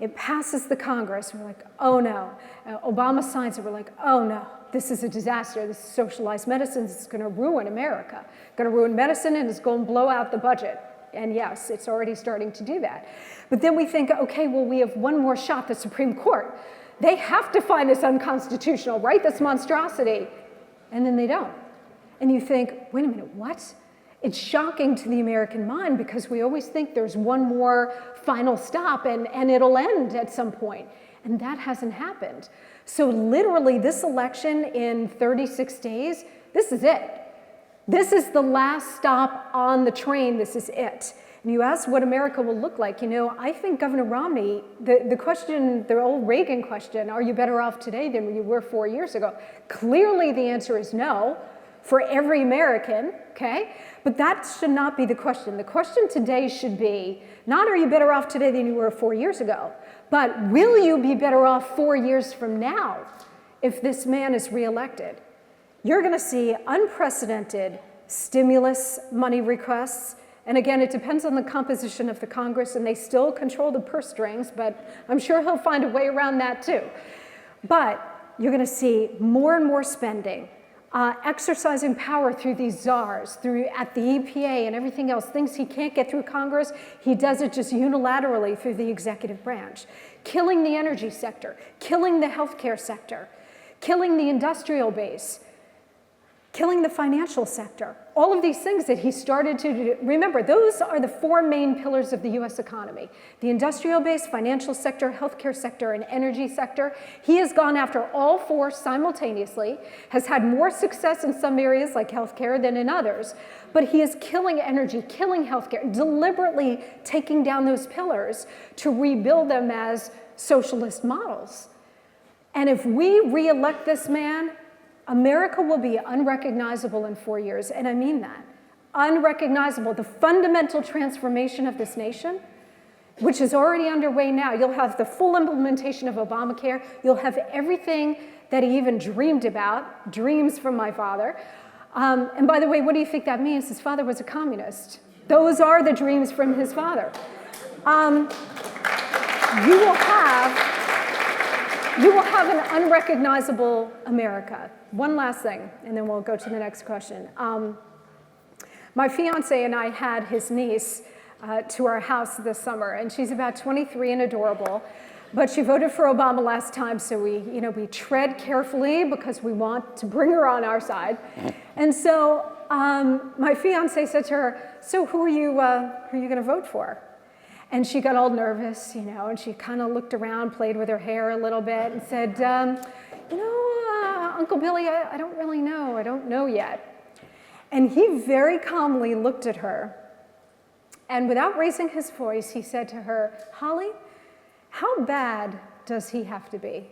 It passes the Congress. We're like, oh no. Obama signs it. We're like, oh no. This is a disaster. This is socialized medicine. This is going to ruin America. Going to ruin medicine, and it's going to blow out the budget. And yes, it's already starting to do that. But then we think, okay, well, we have one more shot. The Supreme Court. They have to find this unconstitutional, right? This monstrosity. And then they don't. And you think, wait a minute, what? It's shocking to the American mind because we always think there's one more final stop and it'll end at some point. And that hasn't happened. So literally this election in 36 days, this is it. This is the last stop on the train. This is it. And you ask what America will look like. You know, I think Governor Romney, the question, the old Reagan question, are you better off today than you were 4 years ago? Clearly the answer is no for every American, okay? But that should not be the question. The question today should be, not are you better off today than you were 4 years ago, but will you be better off 4 years from now if this man is reelected? You're gonna see unprecedented stimulus money requests. And again, it depends on the composition of the Congress, and they still control the purse strings, but I'm sure he'll find a way around that too. But you're gonna see more and more spending, exercising power through these czars, at the EPA and everything else, things he can't get through Congress, he does it just unilaterally through the executive branch. Killing the energy sector, killing the healthcare sector, killing the industrial base, killing the financial sector. All of these things that he started to do. Remember, those are the four main pillars of the US economy. The industrial base, financial sector, healthcare sector, and energy sector. He has gone after all four simultaneously, has had more success in some areas like healthcare than in others, but he is killing energy, killing healthcare, deliberately taking down those pillars to rebuild them as socialist models. And if we re-elect this man, America will be unrecognizable in 4 years, and I mean that. Unrecognizable. The fundamental transformation of this nation, which is already underway now. You'll have the full implementation of Obamacare. You'll have everything that he even dreamed about, dreams from my father. And by the way, what do you think that means? His father was a communist. Those are the dreams from his father. You will have an unrecognizable America. One last thing, and then we'll go to the next question. My fiance and I had his niece to our house this summer, and she's about 23 and adorable, but she voted for Obama last time, so we tread carefully because we want to bring her on our side. And so my fiance said to her, "So who are you going to vote for?" And she got all nervous, and she kind of looked around, played with her hair a little bit, and said, Uncle Billy, I don't really know. I don't know yet. And he very calmly looked at her, and without raising his voice, he said to her, "Holly, how bad does he have to be?"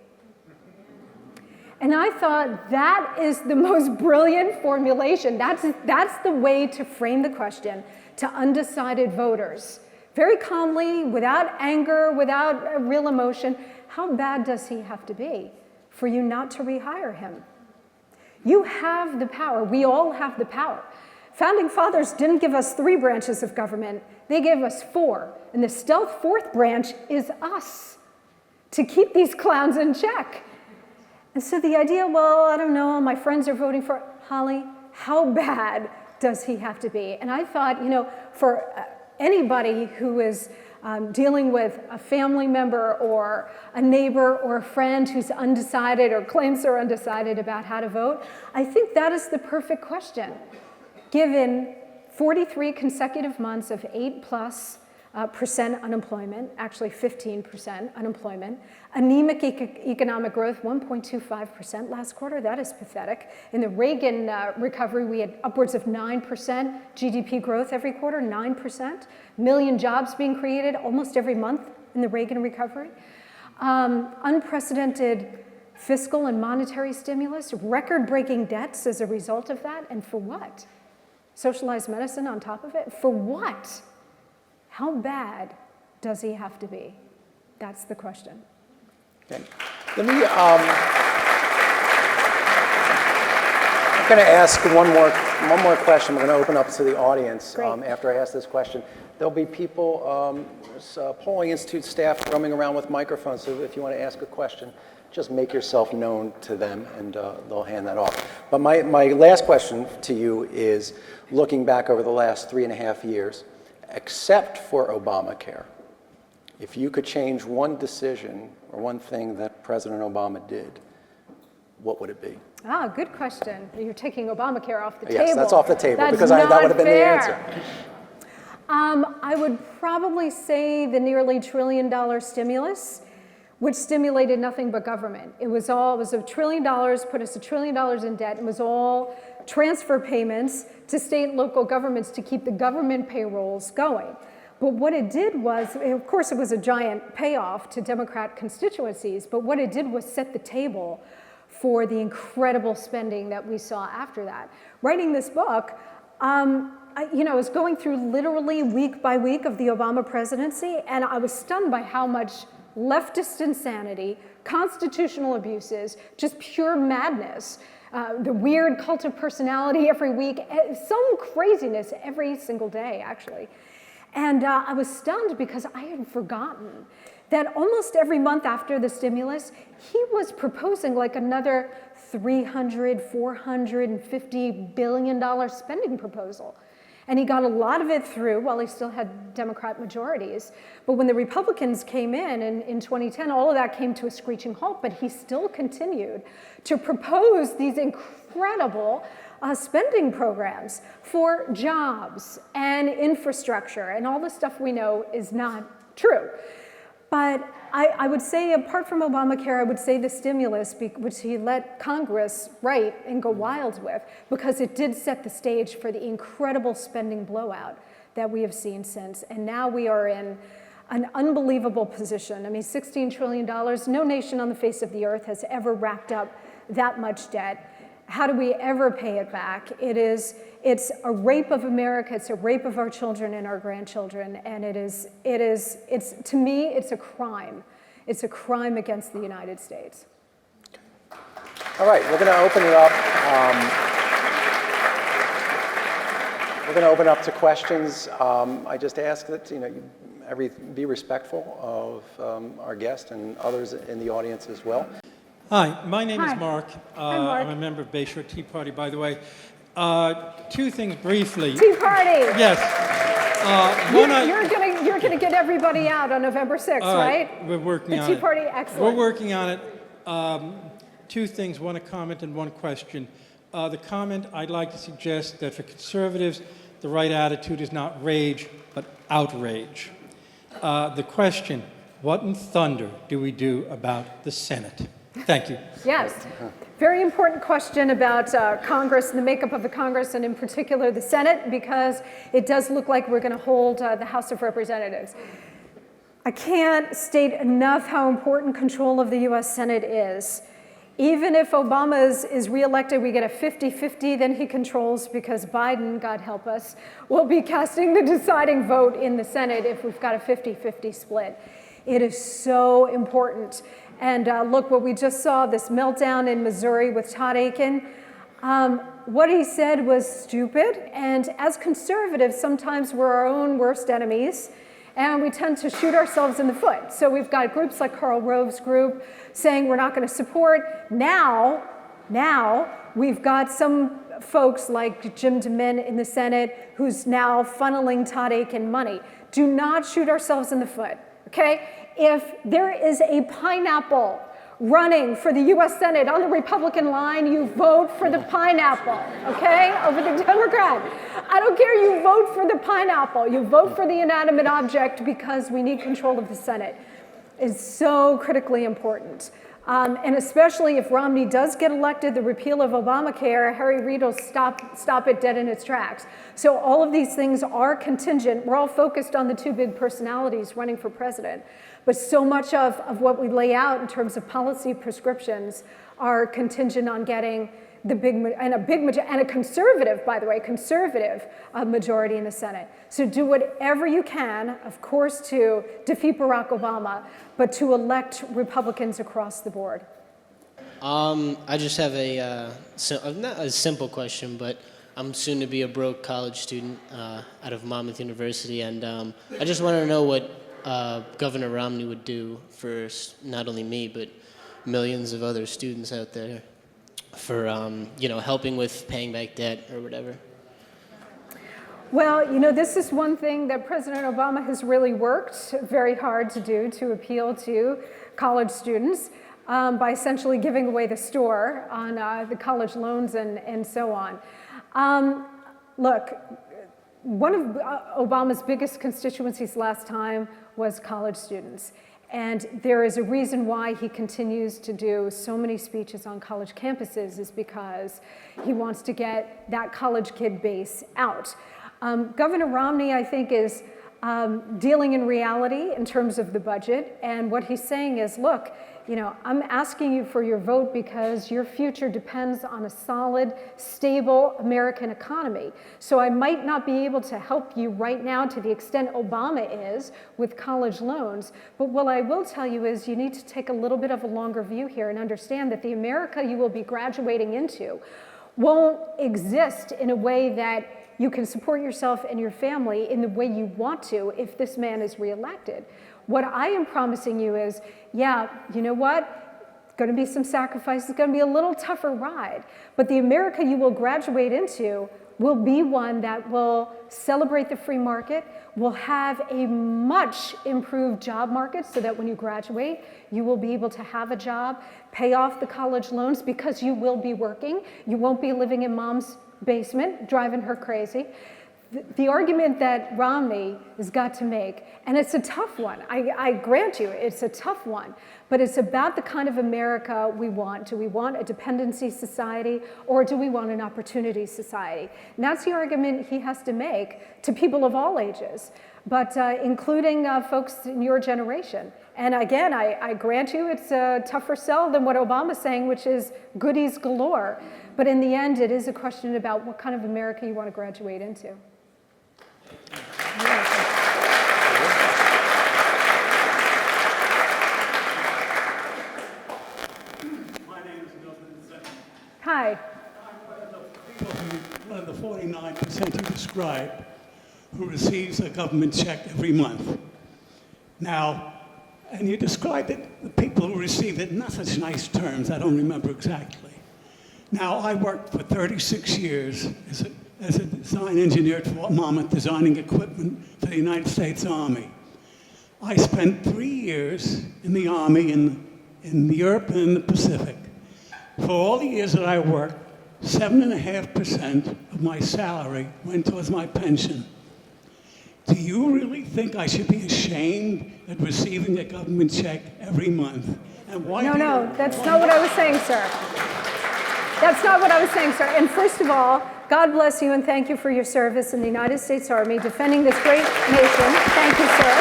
And I thought, that is the most brilliant formulation. That's the way to frame the question to undecided voters. Very calmly, without anger, without real emotion, how bad does he have to be for you not to rehire him? You have the power. We all have the power. Founding fathers didn't give us 3 branches of government. They gave us 4. And the stealth 4th branch is us, to keep these clowns in check. And so the idea, well, I don't know, my friends are voting for Holly, how bad does he have to be? And I thought, for anybody who is dealing with a family member or a neighbor or a friend who's undecided or claims they're undecided about how to vote, I think that is the perfect question. Given 43 consecutive months of 8+% unemployment, actually 15% unemployment, anemic economic growth, 1.25% last quarter, that is pathetic. In the Reagan recovery, we had upwards of 9% GDP growth every quarter, 9%. Million jobs being created almost every month in the Reagan recovery. Unprecedented fiscal and monetary stimulus, record-breaking debts as a result of that, and for what? Socialized medicine on top of it? For what? How bad does he have to be? That's the question. Okay. Let me, I'm going to ask one more question. We're going to open up to the audience after I ask this question. There'll be people, polling institute staff roaming around with microphones, so if you want to ask a question, just make yourself known to them and they'll hand that off. But my last question to you is, looking back over the last 3.5 years, except for Obamacare, if you could change one decision or one thing that President Obama did, what would it be? Good question. You're taking Obamacare off the table. Yes, that's off the table, That's because that would have been the answer. I would probably say the nearly $1 trillion stimulus, which stimulated nothing but government. It was $1 trillion, put us $1 trillion in debt, and was all transfer payments to state and local governments to keep the government payrolls going. But what it did was, of course, it was a giant payoff to Democrat constituencies, but what it did was set the table for the incredible spending that we saw after that. Writing this book, I was going through literally week by week of the Obama presidency, and I was stunned by how much leftist insanity, constitutional abuses, just pure madness, the weird cult of personality every week, some craziness every single day, actually. And I was stunned because I had forgotten that almost every month after the stimulus, he was proposing like another $450 billion spending proposal. And he got a lot of it through while he still had Democrat majorities. But when the Republicans came in 2010, all of that came to a screeching halt, but he still continued to propose these incredible spending programs for jobs and infrastructure and all the stuff we know is not true. But I would say, apart from Obamacare, I would say the stimulus, which he let Congress write and go wild with, because it did set the stage for the incredible spending blowout that we have seen since. And now we are in an unbelievable position. I mean, $16 trillion, no nation on the face of the earth has ever racked up that much debt. How do we ever pay it back? It's a rape of America. It's a rape of our children and our grandchildren. And to me, it's a crime. It's a crime against the United States. All right, we're going to open it up. We're going to open up to questions. I just ask that you be respectful of our guest and others in the audience as well. Hi, my name is Mark. Hi, Mark. I'm a member of Bayshore Tea Party, by the way. Two things briefly. Tea Party. Yes. You're gonna get everybody out on November 6th, right? We're working on it. The Tea Party, excellent. We're working on it. Two things, one a comment and one question. The comment, I'd like to suggest that for conservatives, the right attitude is not rage, but outrage. The question, what in thunder do we do about the Senate? Thank you. Yes, very important question about Congress and the makeup of the Congress, and in particular the Senate, because it does look like we're going to hold the House of Representatives. I can't state enough how important control of the U.S. Senate is. Even if Obama is reelected, we get a 50-50, then he controls, because Biden, God help us, will be casting the deciding vote in the Senate if we've got a 50-50 split. It is so important. And look, what we just saw, this meltdown in Missouri with Todd Akin, what he said was stupid. And as conservatives, sometimes we're our own worst enemies, and we tend to shoot ourselves in the foot. So we've got groups like Karl Rove's group saying we're not going to support. Now we've got some folks like Jim DeMint in the Senate who's now funneling Todd Akin money. Do not shoot ourselves in the foot, okay? If there is a pineapple running for the U.S. Senate on the Republican line, you vote for the pineapple, okay, over the Democrat. I don't care, you vote for the pineapple. You vote for the inanimate object, because we need control of the Senate. It's so critically important. And especially if Romney does get elected, the repeal of Obamacare, Harry Reid will stop it dead in its tracks. So all of these things are contingent. We're all focused on the two big personalities running for president. But so much of what we lay out in terms of policy prescriptions are contingent on getting the and a conservative, by the way, conservative majority in the Senate. So do whatever you can, of course, to defeat Barack Obama, but to elect Republicans across the board. I just have not a simple question, but I'm soon to be a broke college student out of Monmouth University, and I just want to know what Governor Romney would do for not only me, but millions of other students out there for helping with paying back debt or whatever. Well, this is one thing that President Obama has really worked very hard to do, to appeal to college students. by essentially giving away the store on the college loans and so on. Look, one of Obama's biggest constituencies last time was college students. And there is a reason why he continues to do so many speeches on college campuses is because he wants to get that college kid base out. Governor Romney, I think, is dealing in reality in terms of the budget. And what he's saying is, look, you know, I'm asking you for your vote because your future depends on a solid, stable American economy. So I might not be able to help you right now to the extent Obama is with college loans. But what I will tell you is you need to take a little bit of a longer view here and understand that the America you will be graduating into won't exist in a way that you can support yourself and your family in the way you want to if this man is reelected. What I am promising you is, yeah, you know what? It's going to be some sacrifices. It's going to be a little tougher ride. But the America you will graduate into will be one that will celebrate the free market, will have a much improved job market so that when you graduate, you will be able to have a job, pay off the college loans because you will be working. You won't be living in mom's basement, driving her crazy. The argument that Romney has got to make, and it's a tough one, I grant you, it's a tough one, but it's about the kind of America we want. Do we want a dependency society, or do we want an opportunity society? And that's the argument he has to make to people of all ages, but including folks in your generation. And again, I grant you it's a tougher sell than what Obama's saying, which is goodies galore. But in the end, it is a question about what kind of America you want to graduate into. My name is Milton. Hi. I'm one of the 49% you described who receives a government check every month. Now, and you described it, the people who receive it, in not such nice terms, I don't remember exactly. Now, I worked for 36 years as a design engineer at Fort Monmouth, designing equipment for the United States Army. I spent 3 years in the Army in Europe and in the Pacific. For all the years that I worked, 7.5% of my salary went towards my pension. Do you really think I should be ashamed at receiving a government check every month? And why? No, that's not what I was saying, sir. That's not what I was saying, sir. And first of all, God bless you and thank you for your service in the United States Army, defending this great nation. Thank you, sir.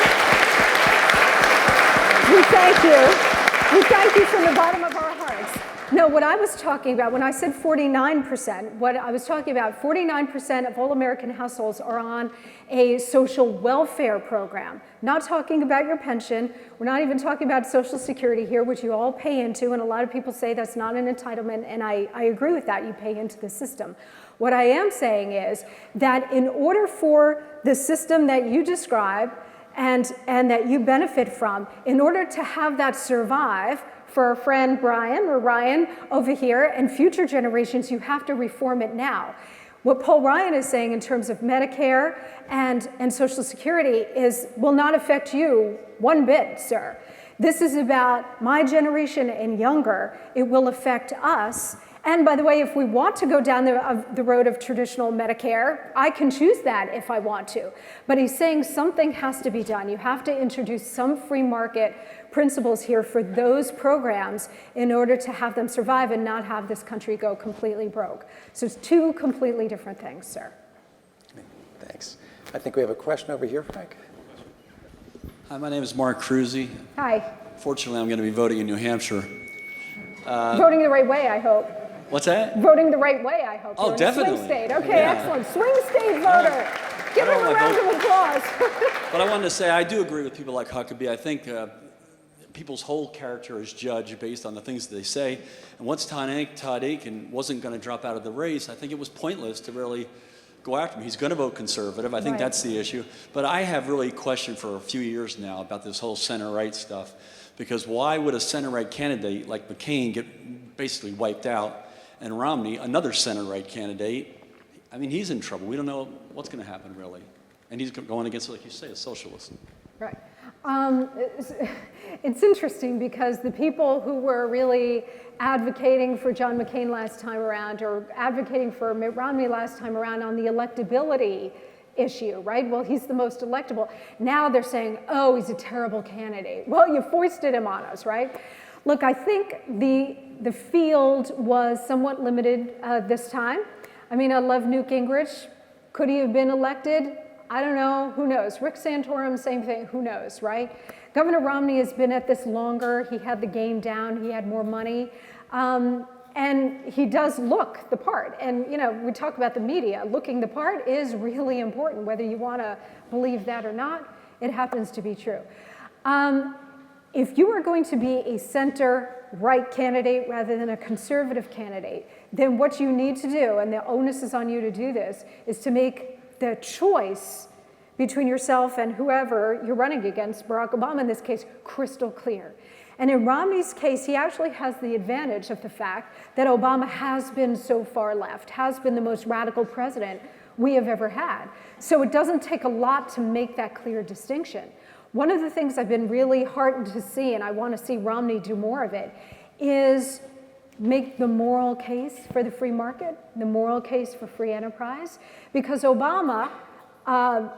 We thank you. We thank you from the bottom of our hearts. No, what I was talking about, when I said 49%, what I was talking about, 49% of all American households are on a social welfare program. Not talking about your pension. We're not even talking about Social Security here, which you all pay into, and a lot of people say that's not an entitlement, and I agree with that. You pay into the system. What I am saying is that in order for the system that you describe and that you benefit from, in order to have that survive, for our friend Brian or Ryan over here and future generations, you have to reform it now. What Paul Ryan is saying in terms of Medicare and Social Security will not affect you one bit, sir. This is about my generation and younger. It will affect us. And by the way, if we want to go down the road of traditional Medicare, I can choose that if I want to. But he's saying something has to be done. You have to introduce some free market principles here for those programs in order to have them survive and not have this country go completely broke. So it's two completely different things, sir. Thanks. I think we have a question over here, Frank. Hi, my name is Mark Cruzy. Hi. Fortunately, I'm going to be voting in New Hampshire. Voting the right way, I hope. What's that? Voting the right way, I hope. Oh, You're definitely. In a swing state. Okay, Yeah. excellent. Swing state voter. Give him a round of applause. But I wanted to say I do agree with people like Huckabee. I think people's whole character is judged based on the things that they say. And once Todd Akin wasn't going to drop out of the race, I think it was pointless to really go after him. He's going to vote conservative. I think Right. that's the issue. But I have really questioned for a few years now about this whole center-right stuff. Because why would a center-right candidate like McCain get basically wiped out, and Romney, another center-right candidate, I mean, he's in trouble. We don't know what's going to happen, really. And he's going against, like you say, a socialist. Right. It's interesting because the people who were really advocating for John McCain last time around, or advocating for Mitt Romney last time around on the electability issue, right? Well, he's the most electable. Now they're saying, oh, he's a terrible candidate. Well, you foisted him on us, right? Look, I think the field was somewhat limited this time. I mean, I love Newt Gingrich. Could he have been elected? I don't know, who knows? Rick Santorum, same thing, who knows, right? Governor Romney has been at this longer. He had the game down, he had more money. And he does look the part. And, you know, we talk about the media. Looking the part is really important, whether you want to believe that or not. It happens to be true. If you are going to be a center-right candidate rather than a conservative candidate, then what you need to do, and the onus is on you to do this, is to make the choice between yourself and whoever you're running against, Barack Obama in this case, crystal clear. And in Romney's case, he actually has the advantage of the fact that Obama has been so far left, has been the most radical president we have ever had. So it doesn't take a lot to make that clear distinction. One of the things I've been really heartened to see, and I want to see Romney do more of it, is make the moral case for the free market, the moral case for free enterprise, because Obama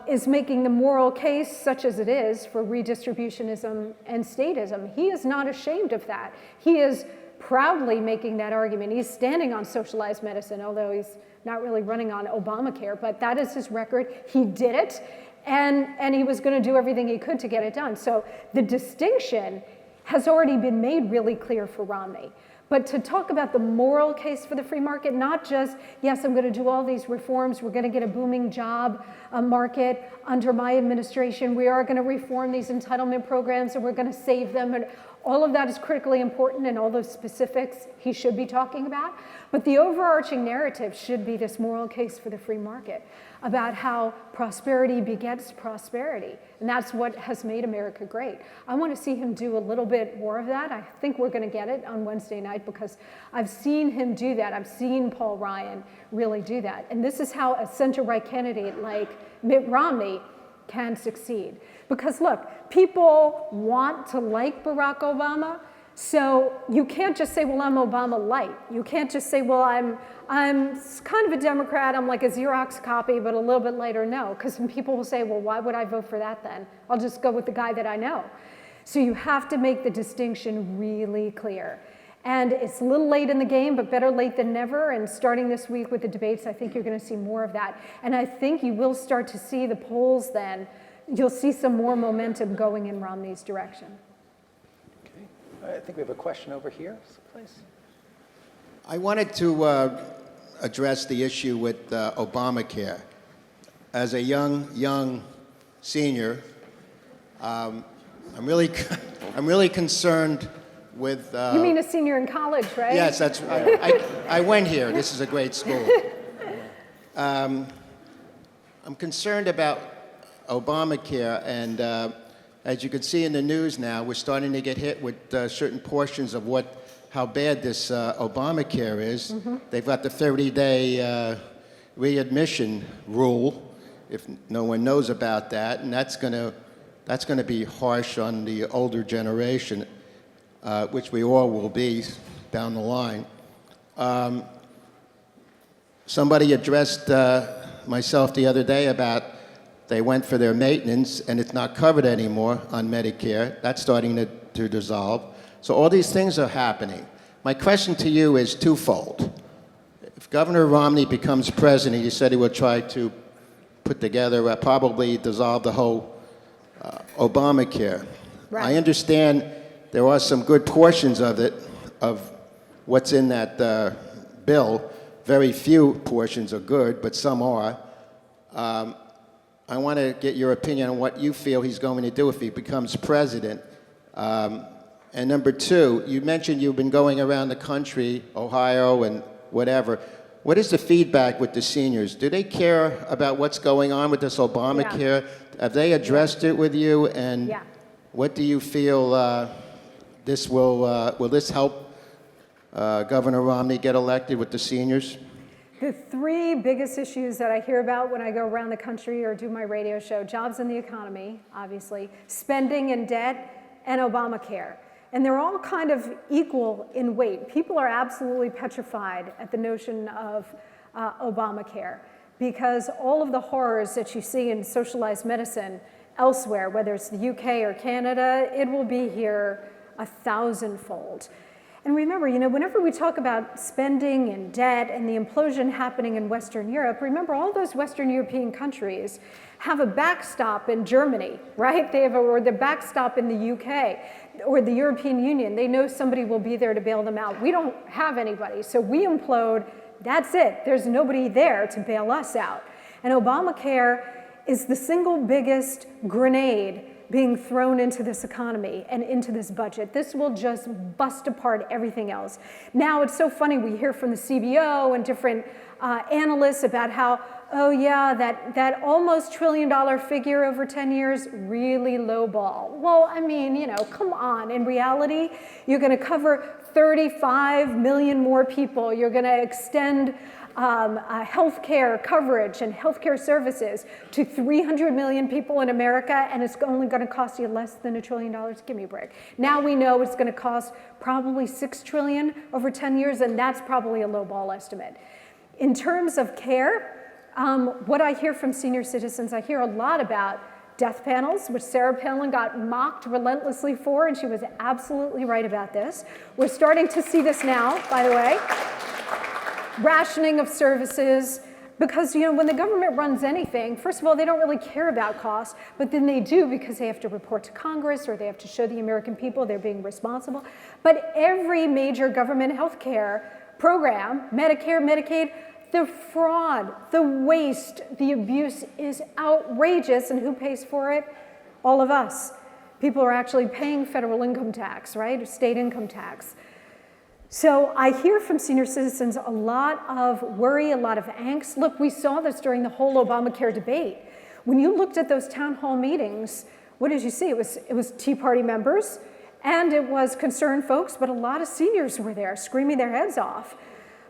is making the moral case, such as it is, for redistributionism and statism. He is not ashamed of that. He is proudly making that argument. He's standing on socialized medicine, although he's not really running on Obamacare, but that is his record. He did it, and he was going to do everything he could to get it done. So the distinction has already been made really clear for Romney. But to talk about the moral case for the free market, not just, yes, I'm going to do all these reforms, we're going to get a booming job market under my administration, we are going to reform these entitlement programs and we're going to save them, and all of that is critically important, and all those specifics he should be talking about. But the overarching narrative should be this moral case for the free market, about how prosperity begets prosperity. And that's what has made America great. I want to see him do a little bit more of that. I think we're going to get it on Wednesday night because I've seen him do that. I've seen Paul Ryan really do that. And this is how a center-right candidate like Mitt Romney can succeed. Because look, people want to like Barack Obama, so you can't just say, well, I'm Obama light. You can't just say, well, I'm kind of a Democrat, I'm like a Xerox copy, but a little bit lighter. No, because people will say, well, why would I vote for that then? I'll just go with the guy that I know. So you have to make the distinction really clear. And it's a little late in the game, but better late than never. And starting this week with the debates, I think you're going to see more of that. And I think you will start to see the polls then. You'll see some more momentum going in Romney's direction. Okay. I think we have a question over here, someplace. I wanted to address the issue with Obamacare. As a young senior, I'm really concerned with. You mean a senior in college, right? Yes, that's. I went here. This is a great school. I'm concerned about Obamacare, and as you can see in the news now, we're starting to get hit with certain portions of how bad this Obamacare is. Mm-hmm. They've got the 30-day readmission rule, if no one knows about that, and that's going to be harsh on the older generation, which we all will be down the line. Somebody addressed myself the other day about they went for their maintenance and it's not covered anymore on Medicare. That's starting to dissolve. So all these things are happening. My question to you is twofold. If Governor Romney becomes president, he said he would try to put together, probably dissolve the whole Obamacare. Right. I understand there are some good portions of it, of what's in that bill. Very few portions are good, but some are. I want to get your opinion on what you feel he's going to do if he becomes president. And number two, you mentioned you've been going around the country, Ohio and whatever. What is the feedback with the seniors? Do they care about what's going on with this Obamacare? Yeah. Have they addressed it with you? And what do you feel this will this help Governor Romney get elected with the seniors? The three biggest issues that I hear about when I go around the country or do my radio show: jobs and the economy, obviously, spending and debt, and Obamacare. And they're all kind of equal in weight. People are absolutely petrified at the notion of Obamacare, because all of the horrors that you see in socialized medicine elsewhere, whether it's the UK or Canada, it will be here 1,000-fold. And remember, whenever we talk about spending and debt and the implosion happening in Western Europe, remember all those Western European countries have a backstop in Germany, right? They have or the backstop in the UK or the European Union. They know somebody will be there to bail them out. We don't have anybody, so we implode. That's it. There's nobody there to bail us out. And Obamacare is the single biggest grenade being thrown into this economy and into this budget. This will just bust apart everything else. Now, it's so funny, we hear from the CBO and different analysts about how, oh yeah, that almost $1 trillion figure over 10 years, really low ball. Well, I mean, come on. In reality, you're gonna cover 35 million more people. You're gonna extend healthcare coverage and healthcare services to 300 million people in America, and it's only going to cost you less than $1 trillion. Give me a break. Now we know it's going to cost probably $6 trillion over 10 years, and that's probably a low ball estimate. In terms of care, what I hear from senior citizens, I hear a lot about death panels, which Sarah Palin got mocked relentlessly for, and she was absolutely right about this. We're starting to see this now, by the way. Rationing of services, because when the government runs anything, first of all, they don't really care about costs, but then they do because they have to report to Congress or they have to show the American people they're being responsible. But every major government healthcare program, Medicare, Medicaid, the fraud, the waste, the abuse is outrageous, and who pays for it? All of us. People are actually paying federal income tax, right? State income tax. So I hear from senior citizens a lot of worry, a lot of angst. Look, we saw this during the whole Obamacare debate. When you looked at those town hall meetings, what did you see? It was Tea Party members, and it was concerned folks, but a lot of seniors were there screaming their heads off,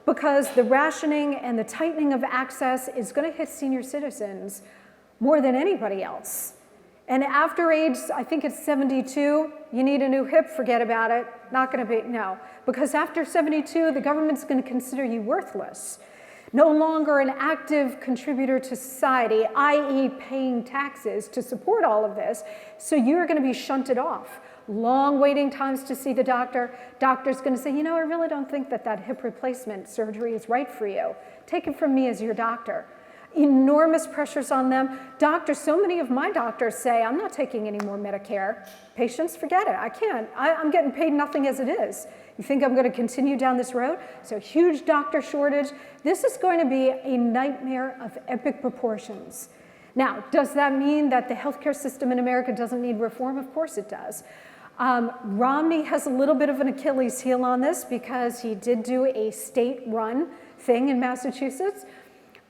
because the rationing and the tightening of access is going to hit senior citizens more than anybody else. And after age, I think it's 72, you need a new hip, forget about it. Not going to be, no. Because after 72, the government's going to consider you worthless. No longer an active contributor to society, i.e. paying taxes to support all of this. So you're going to be shunted off. Long waiting times to see the doctor. Doctor's going to say, I really don't think that hip replacement surgery is right for you. Take it from me as your doctor. Enormous pressures on them. Doctors, so many of my doctors say, I'm not taking any more Medicare. Patients, forget it, I can't. I'm getting paid nothing as it is. You think I'm going to continue down this road? So huge doctor shortage. This is going to be a nightmare of epic proportions. Now, does that mean that the healthcare system in America doesn't need reform? Of course it does. Romney has a little bit of an Achilles heel on this because he did do a state-run thing in Massachusetts.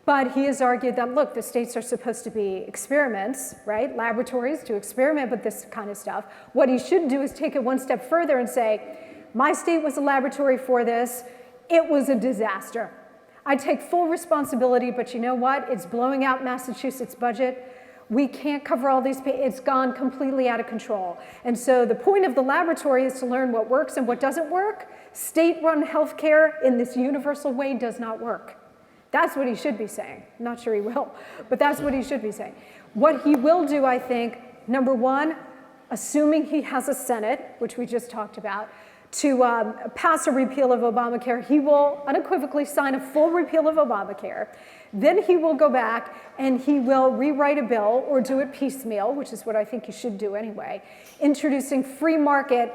But he has argued that, look, the states are supposed to be experiments, right? Laboratories to experiment with this kind of stuff. What he should do is take it one step further and say, my state was a laboratory for this. It was a disaster. I take full responsibility, but you know what? It's blowing out Massachusetts' budget. We can't cover all these, it's gone completely out of control. And so the point of the laboratory is to learn what works and what doesn't work. State-run healthcare in this universal way does not work. That's what he should be saying. I'm not sure he will, but that's what he should be saying. What he will do, I think, number one, assuming he has a Senate, which we just talked about, to pass a repeal of Obamacare, he will unequivocally sign a full repeal of Obamacare. Then he will go back and he will rewrite a bill or do it piecemeal, which is what I think he should do anyway, introducing free market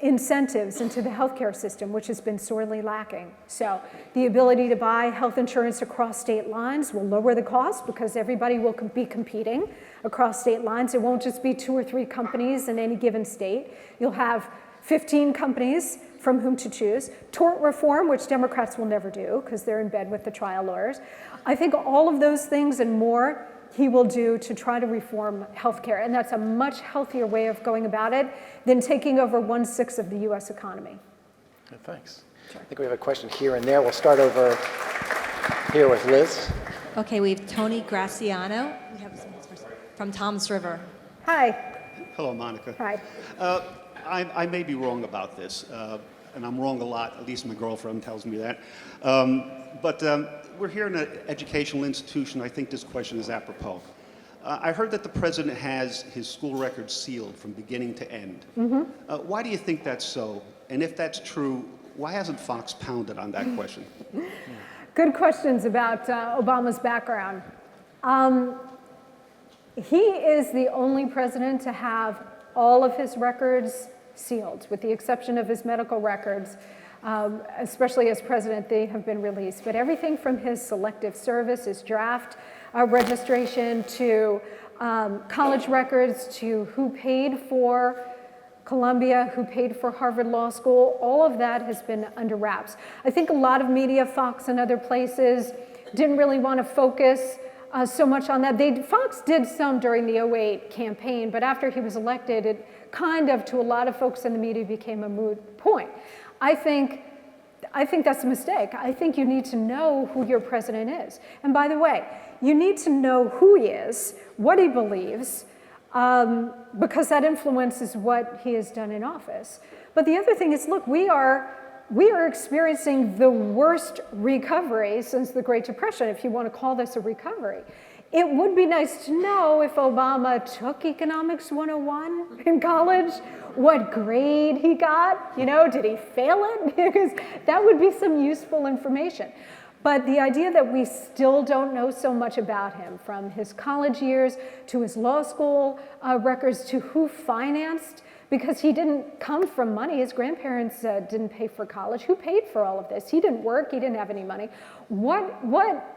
incentives into the healthcare system, which has been sorely lacking. So the ability to buy health insurance across state lines will lower the cost because everybody will be competing across state lines. It won't just be 2 or 3 companies in any given state. You'll have 15 companies from whom to choose. Tort reform, which Democrats will never do because they're in bed with the trial lawyers. I think all of those things and more he will do to try to reform healthcare. And that's a much healthier way of going about it than taking over 1/6 of the US economy. Thanks. Sure. I think we have a question here and there. We'll start over Here with Liz. Okay, we have Tony Graciano. We have someone else first. From Toms River. Hi. Hello, Monica. Hi. I may be wrong about this, and I'm wrong a lot, at least my girlfriend tells me that. But we're here in an educational institution. I think this question is apropos. I heard that the president has his school records sealed from beginning to end. Why do you think that's so? And if that's true, why hasn't Fox pounded on that question? Good questions about Obama's background. He is the only president to have all of his records sealed, with the exception of his medical records. Especially as president, they have been released. But everything from his selective service, his draft registration, to college records, to who paid for Columbia, who paid for Harvard Law School, all of that has been under wraps. I think a lot of media, Fox and other places, didn't really want to focus so much on that. Fox did some during the 2008 campaign, but after he was elected, it kind of, to a lot of folks in the media, became a moot point. I think that's a mistake. I think you need to know who your president is. And by the way, you need to know who he is, what he believes, because that influences what he has done in office. But the other thing is, look, we are experiencing the worst recovery since the Great Depression, if you want to call this a recovery. It would be nice to know if Obama took Economics 101 in college, what grade he got, did he fail it? Because that would be some useful information. But the idea that we still don't know so much about him, from his college years to his law school records to who financed, because he didn't come from money. His grandparents didn't pay for college. Who paid for all of this? He didn't work. He didn't have any money. What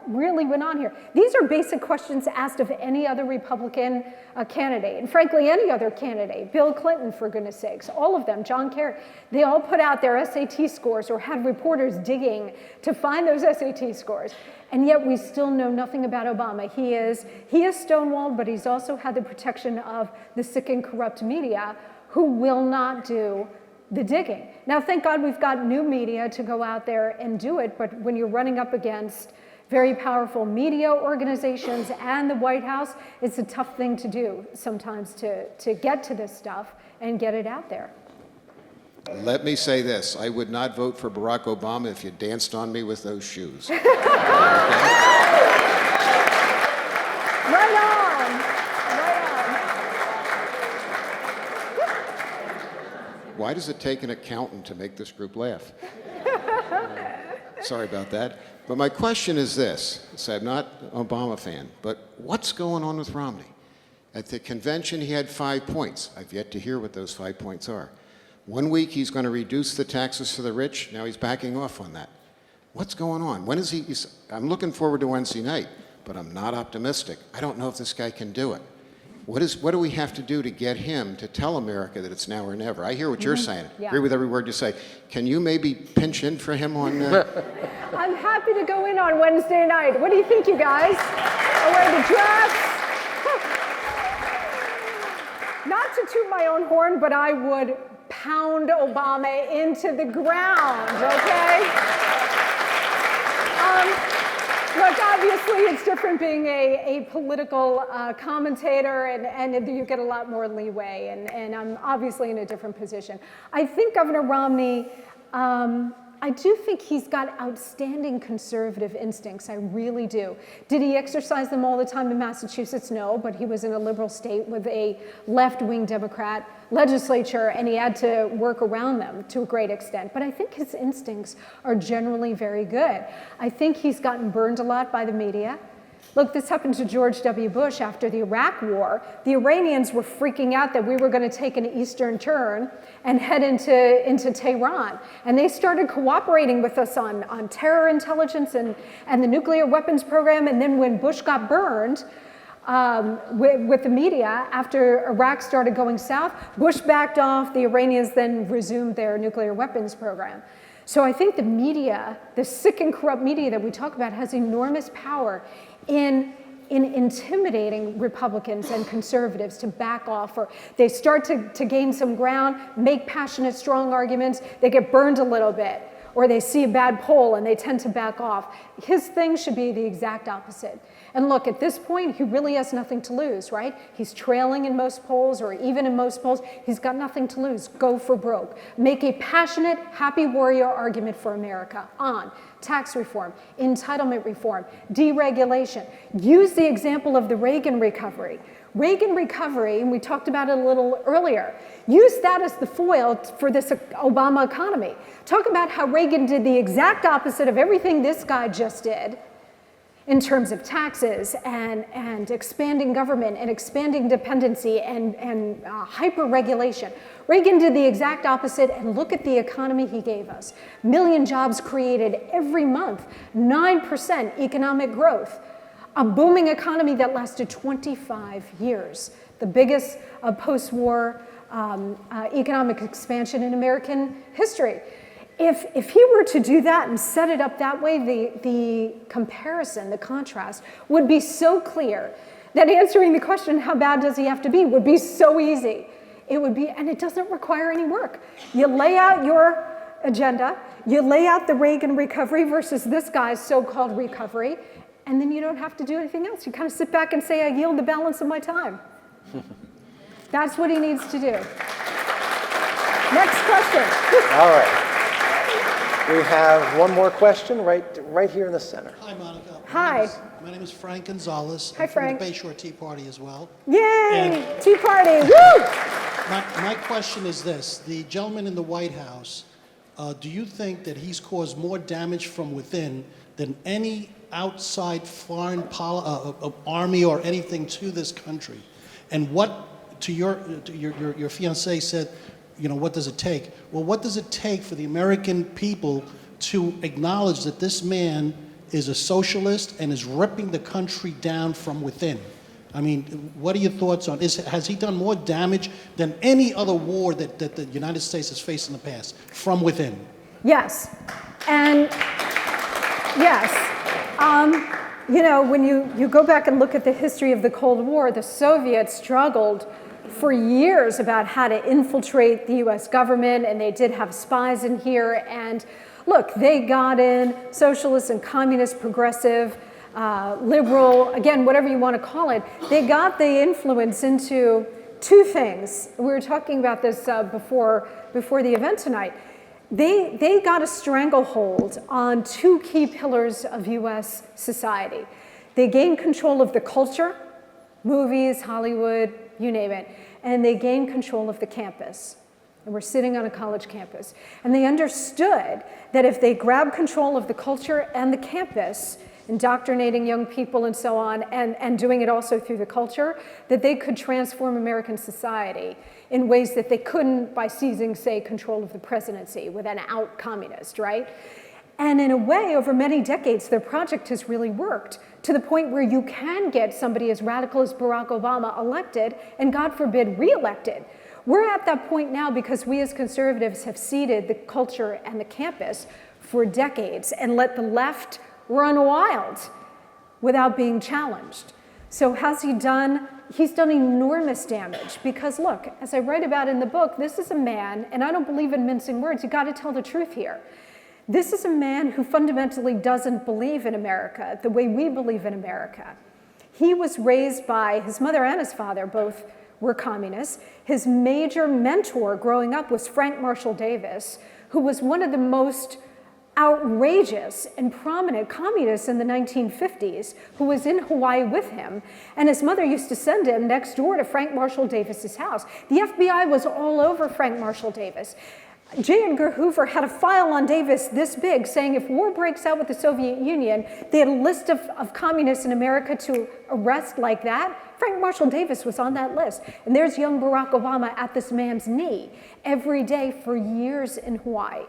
really went on here? These are basic questions asked of any other Republican candidate, and frankly, any other candidate. Bill Clinton, for goodness sakes, all of them, John Kerry, they all put out their SAT scores or had reporters digging to find those SAT scores. And yet we still know nothing about Obama. He is stonewalled, but he's also had the protection of the sick and corrupt media, who will not do the digging. Now, thank God we've got new media to go out there and do it, but when you're running up against very powerful media organizations and the White House, it's a tough thing to do sometimes to get to this stuff and get it out there. Let me say this. I would not vote for Barack Obama if you danced on me with those shoes. Right on. Why does it take an accountant to make this group laugh? Sorry about that. But my question is this. So I'm not an Obama fan, but what's going on with Romney? At the convention, he had 5 points. I've yet to hear what those 5 points are. 1 week, he's going to reduce the taxes for the rich. Now he's backing off on that. What's going on? When is he? I'm looking forward to Wednesday night, but I'm not optimistic. I don't know if this guy can do it. What do we have to do to get him to tell America that it's now or never? I hear what you're saying. Yeah. Agree with every word you say. Can you maybe pinch in for him on... I'm happy to go in on Wednesday night. What do you think, you guys? I'll wear the dress. Not to toot my own horn, but I would pound Obama into the ground, okay? Look, obviously it's different being a political commentator, and you get a lot more leeway, and I'm obviously in a different position. I think Governor Romney, I do think he's got outstanding conservative instincts, I really do. Did he exercise them all the time in Massachusetts? No, but he was in a liberal state with a left-wing Democrat legislature, and he had to work around them to a great extent. But I think his instincts are generally very good. I think he's gotten burned a lot by the media. Look, this happened to George W. Bush after the Iraq War. The Iranians were freaking out that we were going to take an eastern turn and head into Tehran. And they started cooperating with us on terror intelligence and the nuclear weapons program. And then when Bush got burned with the media, after Iraq started going south, Bush backed off. The Iranians then resumed their nuclear weapons program. So I think the media, the sick and corrupt media that we talk about, has enormous power in intimidating Republicans and conservatives to back off, or they start to gain some ground, make passionate, strong arguments, they get burned a little bit. or they see a bad poll and they tend to back off. His thing should be the exact opposite. And look, at this point, he really has nothing to lose, right? He's trailing in most polls, or even in most polls. He's got nothing to lose. Go for broke. Make a passionate, happy warrior argument for America on tax reform, entitlement reform, deregulation. Use the example of the Reagan recovery. Reagan recovery, and we talked about it a little earlier, use that as the foil for this Obama economy. Talk about how Reagan did the exact opposite of everything this guy just did in terms of taxes and expanding government and expanding dependency and hyper-regulation. Reagan did the exact opposite, and look at the economy he gave us. 1 million jobs created every month, 9% economic growth, a booming economy that lasted 25 years, the biggest post-war economic expansion in American history. If he were to do that and set it up that way, the comparison, the contrast, would be so clear that answering the question, how bad does he have to be, would be so easy. It would be, and it doesn't require any work. You lay out your agenda, you lay out the Reagan recovery versus this guy's so-called recovery, and then you don't have to do anything else. You kind of sit back and say, I yield the balance of my time. That's what he needs to do. Next question. All right. We have one more question right here in the center. Hi, Monica. Hi. My name is Frank Gonzalez. Hi, Frank. I'm from the Bayshore Tea Party as well. Yay! Tea Party! Woo! My question is this. The gentleman in the White House, do you think that he's caused more damage from within than any outside foreign army or anything to this country? And what, to your fiancé said, you know, what does it take? Well, what does it take for the American people to acknowledge that this man is a socialist and is ripping the country down from within? I mean, what are your thoughts on, has he done more damage than any other war that the United States has faced in the past, from within? Yes, and yes. You know, when you go back and look at the history of the Cold War, the Soviets struggled for years about how to infiltrate the US government, and they did have spies in here, and look, they got in, socialist and communist, progressive, liberal, again, whatever you want to call it, they got the influence into two things. We were talking about this before the event tonight. They got a stranglehold on two key pillars of US society. They gained control of the culture, movies, Hollywood, you name it, and they gained control of the campus. And we're sitting on a college campus. And they understood that if they grabbed control of the culture and the campus, indoctrinating young people and so on, and doing it also through the culture, that they could transform American society in ways that they couldn't by seizing, say, control of the presidency with an out communist, right? And in a way, over many decades, their project has really worked to the point where you can get somebody as radical as Barack Obama elected and, God forbid, reelected. We're at that point now because we as conservatives have ceded the culture and the campus for decades and let the left run wild without being challenged. So has he done? He's done enormous damage because, look, as I write about in the book, this is a man, and I don't believe in mincing words, you got to tell the truth here. This is a man who fundamentally doesn't believe in America the way we believe in America. He was raised by his mother and his father, both were communists. His major mentor growing up was Frank Marshall Davis, who was one of the most outrageous and prominent communists in the 1950s, who was in Hawaii with him. And his mother used to send him next door to Frank Marshall Davis's house. The FBI was all over Frank Marshall Davis. J. Edgar Hoover had a file on Davis this big saying if war breaks out with the Soviet Union, they had a list of communists in America to arrest like that. Frank Marshall Davis was on that list. And there's young Barack Obama at this man's knee every day for years in Hawaii.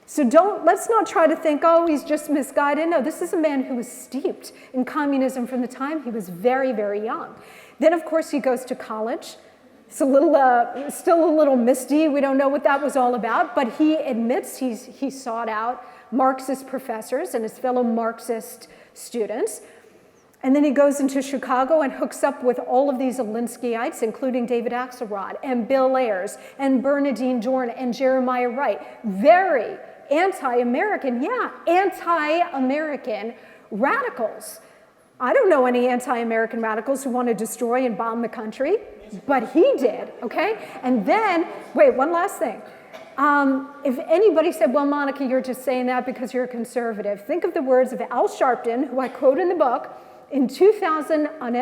So let's not try to think, oh, he's just misguided. No, this is a man who was steeped in communism from the time he was very, very young. Then, of course, he goes to college. It's a little, still a little misty. We don't know what that was all about, but he admits he sought out Marxist professors and his fellow Marxist students. And then he goes into Chicago and hooks up with all of these Alinskyeites, including David Axelrod and Bill Ayers and Bernardine Dohrn and Jeremiah Wright. Very, anti-American, yeah, anti-American radicals. I don't know any anti-American radicals who want to destroy and bomb the country, but he did, okay? And then, wait, one last thing. If anybody said, well, Monica, you're just saying that because you're a conservative, think of the words of Al Sharpton, who I quote in the book, in 2010 on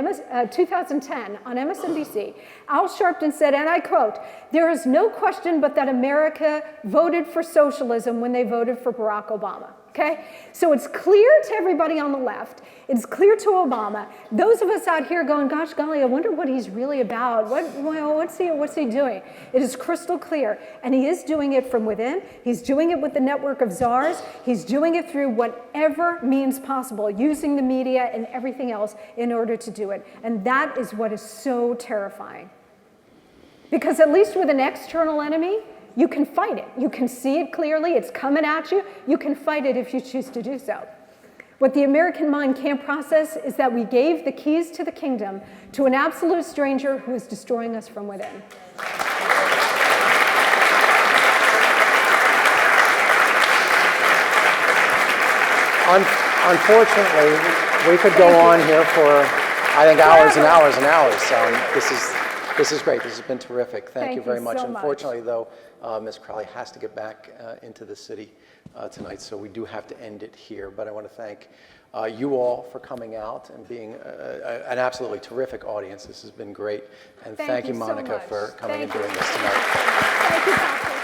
MSNBC. Al Sharpton said, and I quote, "There is no question but that America voted for socialism when they voted for Barack Obama." Okay? So it's clear to everybody on the left, it's clear to Obama, those of us out here going, gosh golly, I wonder what he's really about. What's he doing? It is crystal clear. And he is doing it from within. He's doing it with the network of czars. He's doing it through whatever means possible, using the media and everything else in order to do it. And that is what is so terrifying. Because at least with an external enemy, you can fight it. You can see it clearly. It's coming at you. You can fight it if you choose to do so. What the American mind can't process is that we gave the keys to the kingdom to an absolute stranger who is destroying us from within. Unfortunately, we could go on here for, I think, hours and hours and hours. This is great. This has been terrific. Thank you very much. So much. Unfortunately, though, Ms. Crowley has to get back into the city tonight, so we do have to end it here. But I want to thank you all for coming out and being an absolutely terrific audience. This has been great. And thank you, Monica, so for coming and Thank doing you. this tonight. Thank you, Patrick.